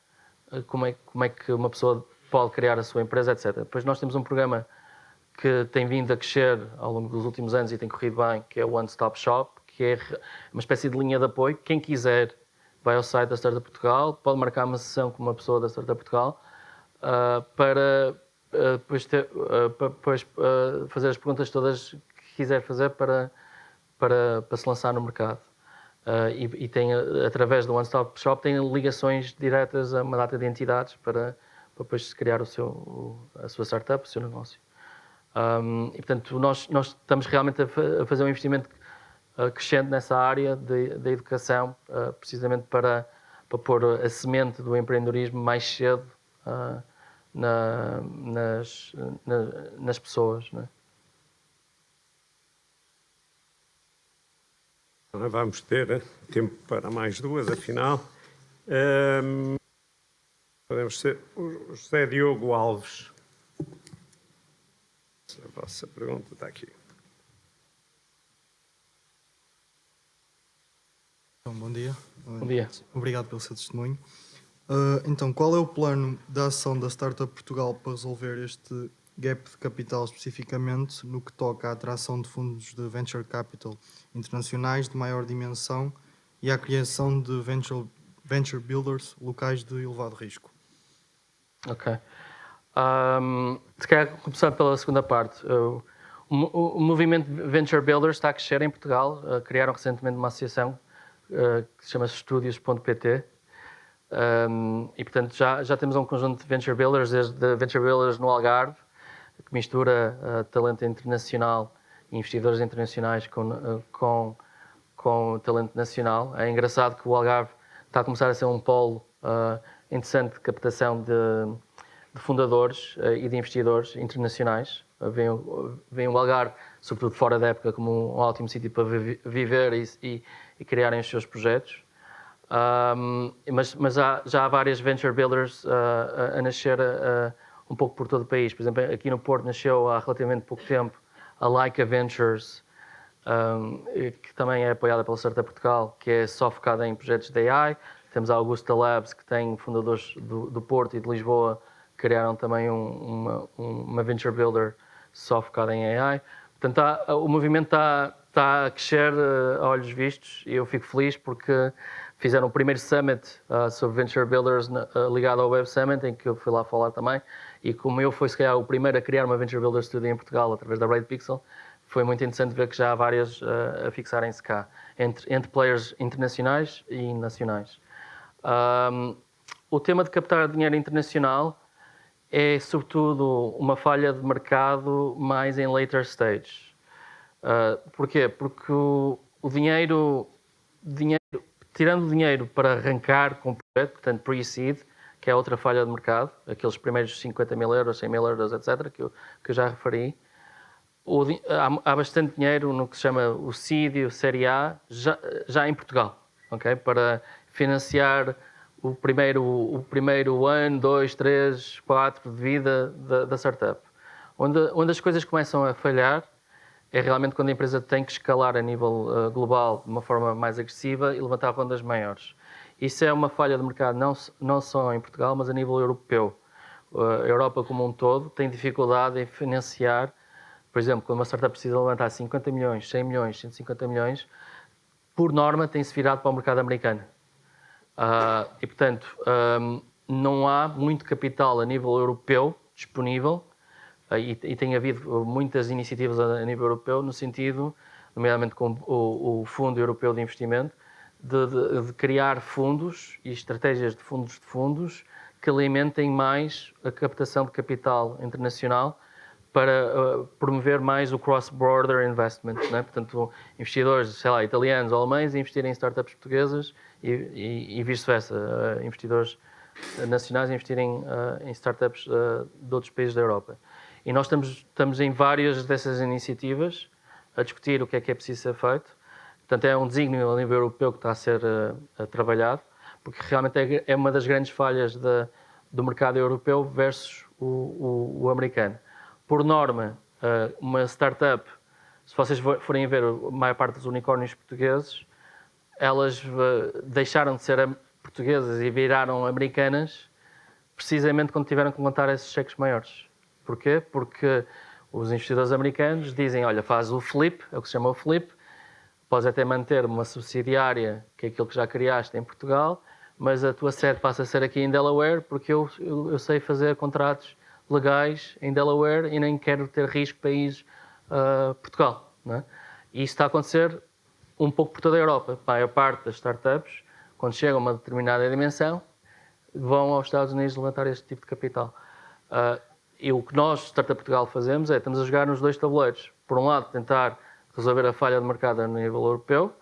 B: como é que uma pessoa pode criar a sua empresa, etc. Depois nós temos um programa que tem vindo a crescer ao longo dos últimos anos e tem corrido bem, que é o One Stop Shop, que é uma espécie de linha de apoio. Quem quiser vai ao site da Startup Portugal, pode marcar uma sessão com uma pessoa da Startup Portugal para depois fazer as perguntas todas que quiser fazer para se lançar no mercado. E tem, através do One Stop Shop, tem ligações diretas a uma data de entidades para depois se criar a sua startup, o seu negócio. E, portanto, nós estamos realmente a fazer um investimento crescente nessa área da educação, precisamente para pôr a semente do empreendedorismo mais cedo nas pessoas, não é?
A: Vamos ter tempo para mais 2, afinal. Podemos ser o José Diogo Alves. A vossa pergunta está aqui.
J: Então, bom dia.
B: Bom dia.
J: Obrigado pelo seu testemunho. Então, qual é o plano de ação da Startup Portugal para resolver este gap de capital, especificamente no que toca à atração de fundos de venture capital internacionais de maior dimensão e à criação de venture builders locais de elevado risco?
B: Ok. Se calhar começar pela segunda parte. O movimento Venture Builders está a crescer em Portugal. Criaram recentemente uma associação que se chama Estúdios.pt. E, portanto, já temos um conjunto de Venture Builders, desde Venture Builders no Algarve, que mistura talento internacional e investidores internacionais com talento nacional. É engraçado que o Algarve está a começar a ser um polo interessante de captação de fundadores e de investidores internacionais. Vem o Algarve, sobretudo fora da época, como um ótimo sítio para viver e criarem os seus projetos. Mas já há várias venture builders a nascer um pouco por todo o país. Por exemplo, aqui no Porto nasceu há relativamente pouco tempo a Laika Ventures, que também é apoiada pela Startup Portugal, que é só focada em projetos de AI. Temos a Augusta Labs, que tem fundadores do Porto e de Lisboa, que criaram também uma venture builder só focada em AI. Portanto, o movimento está a crescer a olhos vistos e eu fico feliz porque fizeram o primeiro summit sobre venture builders ligado ao Web Summit, em que eu fui lá falar também. E como eu fui, se calhar, o primeiro a criar uma venture builder studio em Portugal através da Red Pixel, foi muito interessante ver que já há várias a fixarem-se cá, entre players internacionais e nacionais. O tema de captar dinheiro internacional é, sobretudo, uma falha de mercado mais em later stage. Porquê? Porque o dinheiro, tirando o dinheiro para arrancar com o projeto, portanto, pre-seed, que é outra falha de mercado, aqueles primeiros 50 mil euros, 100 mil euros, etc., que eu já referi, há bastante dinheiro no que se chama o seed e o série A, já em Portugal, okay? Para financiar o primeiro ano, 2, 3, 4 de vida da startup. Onde as coisas começam a falhar é realmente quando a empresa tem que escalar a nível global de uma forma mais agressiva e levantar rondas maiores. Isso é uma falha de mercado não só em Portugal, mas a nível europeu. A Europa como um todo tem dificuldade em financiar, por exemplo, quando uma startup precisa levantar 50 milhões, 100 milhões, 150 milhões, por norma tem-se virado para o mercado americano. E, portanto, não há muito capital a nível europeu disponível e tem havido muitas iniciativas a nível europeu no sentido, nomeadamente com o Fundo Europeu de Investimento, de criar fundos e estratégias de fundos que alimentem mais a captação de capital internacional para promover mais o cross-border investment, né? Portanto, investidores, sei lá, italianos ou alemães investirem em startups portuguesas e vice-versa, investidores nacionais investirem em startups de outros países da Europa. E nós estamos em várias dessas iniciativas a discutir o que é preciso ser feito. Portanto, é um desígnio a nível europeu que está a ser trabalhado, porque realmente é uma das grandes falhas do mercado europeu versus o americano. Por norma, uma startup, se vocês forem ver a maior parte dos unicórnios portugueses, elas deixaram de ser portuguesas e viraram americanas precisamente quando tiveram que levantar esses cheques maiores. Porquê? Porque os investidores americanos dizem, olha, faz o flip, é o que se chama o flip, podes até manter uma subsidiária, que é aquilo que já criaste em Portugal, mas a tua sede passa a ser aqui em Delaware, porque eu sei fazer contratos legais em Delaware e nem quero ter risco país Portugal. Não é? E isso está a acontecer um pouco por toda a Europa. A maior parte das startups, quando chegam a uma determinada dimensão, vão aos Estados Unidos levantar este tipo de capital. E o que nós, Startup Portugal, fazemos estamos a jogar nos dois tabuleiros. Por um lado, tentar resolver a falha de mercado a nível europeu,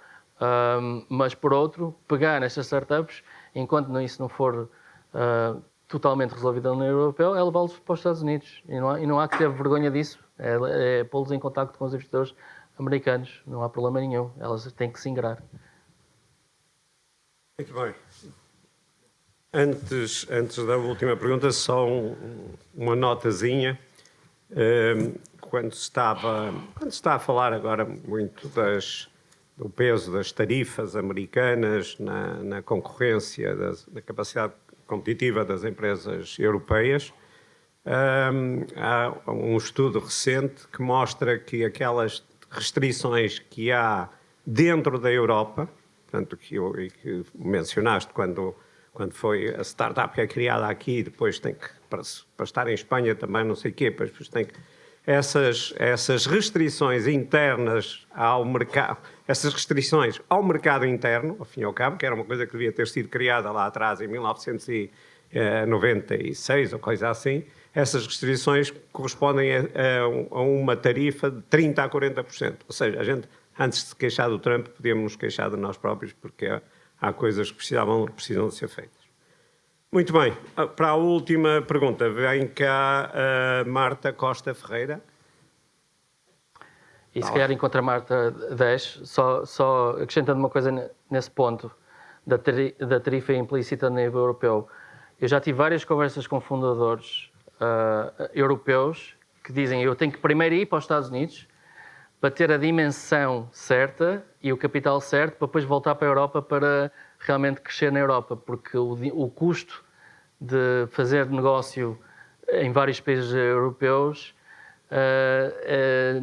B: mas por outro, pegar nestas startups, enquanto isso não for totalmente resolvido na União Europeia, é levá-los para os Estados Unidos. E não há que ter vergonha disso. É pô-los em contacto com os investidores americanos. Não há problema nenhum. Elas têm que se ingrar.
A: Muito bem. Antes da última pergunta, só uma notazinha. Quando se está a falar agora muito do peso das tarifas americanas na concorrência, da capacidade competitiva das empresas europeias, há um estudo recente que mostra que aquelas restrições que há dentro da Europa, portanto, que mencionaste quando foi a startup que é criada aqui, depois tem que, para estar em Espanha também, não sei o quê, depois tem que... Essas restrições internas ao mercado, essas restrições ao mercado interno, ao fim e ao cabo, que era uma coisa que devia ter sido criada lá atrás, em 1996 ou coisa assim, essas restrições correspondem a uma tarifa de 30% a 40%. Ou seja, a gente, antes de se queixar do Trump, podíamos nos queixar de nós próprios, porque há coisas que precisam de ser feitas. Muito bem, para a última pergunta, vem cá a Marta Costa Ferreira.
B: E se calhar enquanto a Marta 10, só acrescentando uma coisa nesse ponto da tarifa implícita a nível europeu. Eu já tive várias conversas com fundadores europeus que dizem eu tenho que primeiro ir para os Estados Unidos para ter a dimensão certa e o capital certo para depois voltar para a Europa para realmente crescer na Europa, porque o custo de fazer negócio em vários países europeus é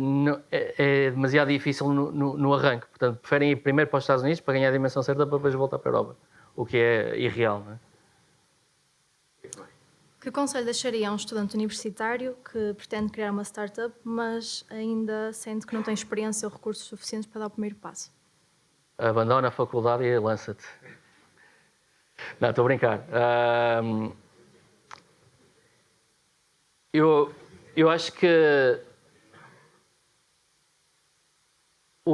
B: demasiado difícil no arranque. Portanto, preferem ir primeiro para os Estados Unidos para ganhar a dimensão certa para depois voltar para a Europa, o que é irreal, não é?
K: Que conselho deixaria a um estudante universitário que pretende criar uma startup, mas ainda sente que não tem experiência ou recursos suficientes para dar o primeiro passo?
B: Abandona a faculdade e lança-te. Não, estou a brincar. Eu acho que a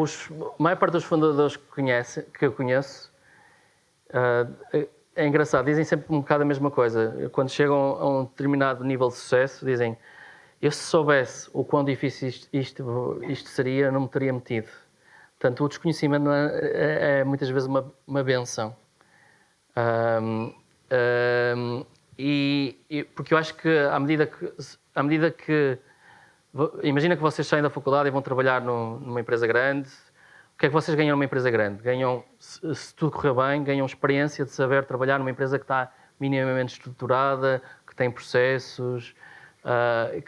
B: maior parte dos fundadores que eu conheço é engraçado, dizem sempre um bocado a mesma coisa. Quando chegam a um determinado nível de sucesso, dizem eu se soubesse o quão difícil isto seria, não me teria metido. Portanto, o desconhecimento é muitas vezes uma benção. Porque eu acho que à medida que imagina que vocês saem da faculdade e vão trabalhar numa empresa grande. O que é que vocês ganham numa empresa grande? Ganham, se tudo correr bem, ganham experiência de saber trabalhar numa empresa que está minimamente estruturada, que tem processos,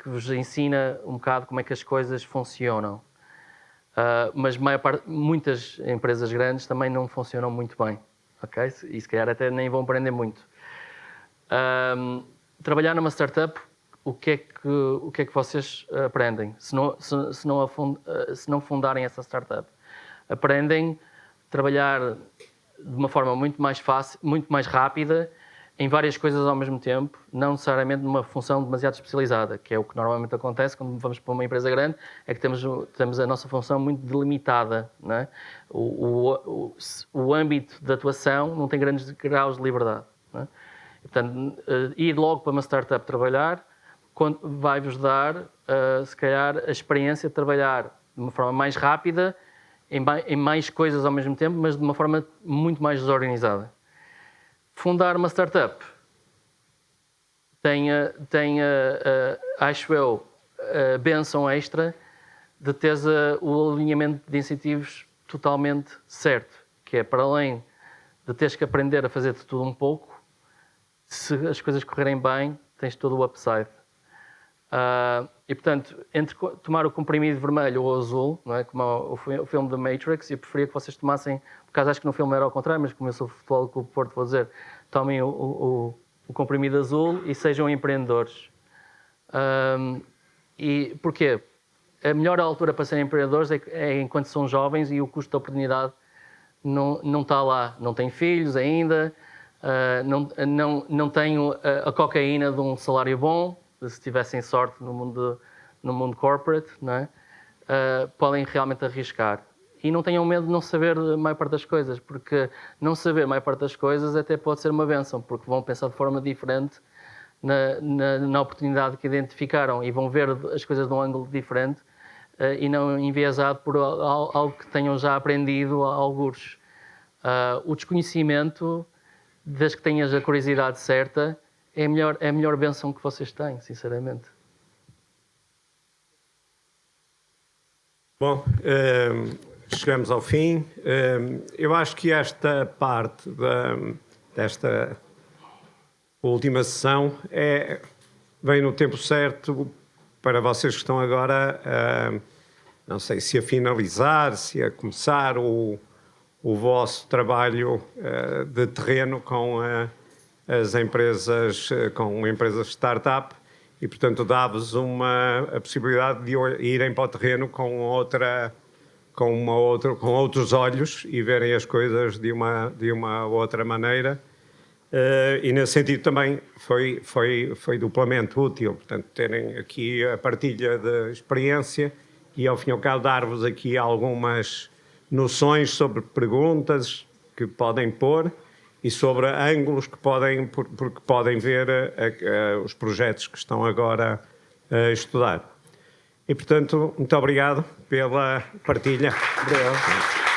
B: que vos ensina um bocado como é que as coisas funcionam. Mas muitas empresas grandes também não funcionam muito bem, ok? E se calhar até nem vão aprender muito. Trabalhar numa startup, o que é que vocês aprendem se não fundarem essa startup? Aprendem a trabalhar de uma forma muito mais fácil, muito mais rápida, em várias coisas ao mesmo tempo, não necessariamente numa função demasiado especializada, que é o que normalmente acontece quando vamos para uma empresa grande, é que temos a nossa função muito delimitada, não é? O âmbito de atuação não tem grandes graus de liberdade, não é? E, portanto, ir logo para uma startup trabalhar vai-vos dar, se calhar, a experiência de trabalhar de uma forma mais rápida, em mais coisas ao mesmo tempo, mas de uma forma muito mais desorganizada. Fundar uma startup tem acho eu, a benção extra de teres o alinhamento de incentivos totalmente certo, que é para além de teres que aprender a fazer de tudo um pouco, se as coisas correrem bem, tens todo o upside. E, portanto, entre tomar o comprimido vermelho ou azul, não é? Como o filme da Matrix, eu preferia que vocês tomassem, por acaso acho que no filme era ao contrário, mas como eu sou Futebol Clube Porto, vou dizer, tomem o comprimido azul e sejam empreendedores. E porquê? A melhor altura para serem empreendedores é enquanto são jovens e o custo de oportunidade não está lá. Não têm filhos ainda, não têm a cocaína de um salário bom, se tivessem sorte no mundo corporate, não é? Podem realmente arriscar. E não tenham medo de não saber a maior parte das coisas, porque não saber a maior parte das coisas até pode ser uma bênção, porque vão pensar de forma diferente na oportunidade que identificaram e vão ver as coisas de um ângulo diferente e não enviesado por algo que tenham já aprendido a algures. O desconhecimento, desde que tenhas a curiosidade certa, é a melhor bênção que vocês têm, sinceramente.
A: Bom, chegamos ao fim. Eu acho que esta parte desta última sessão vem no tempo certo para vocês que estão agora, não sei se a finalizar, se a começar o vosso trabalho de terreno com as empresas, com empresas startup, e portanto dá-vos a possibilidade de irem para o terreno com outros olhos e verem as coisas de uma outra maneira. E nesse sentido também foi duplamente útil, portanto, terem aqui a partilha de experiência e, ao fim e ao cabo, dar-vos aqui algumas noções sobre perguntas que podem pôr e sobre ângulos que podem, porque podem ver os projetos que estão agora a estudar. E, portanto, muito obrigado pela partilha.
B: Obrigado.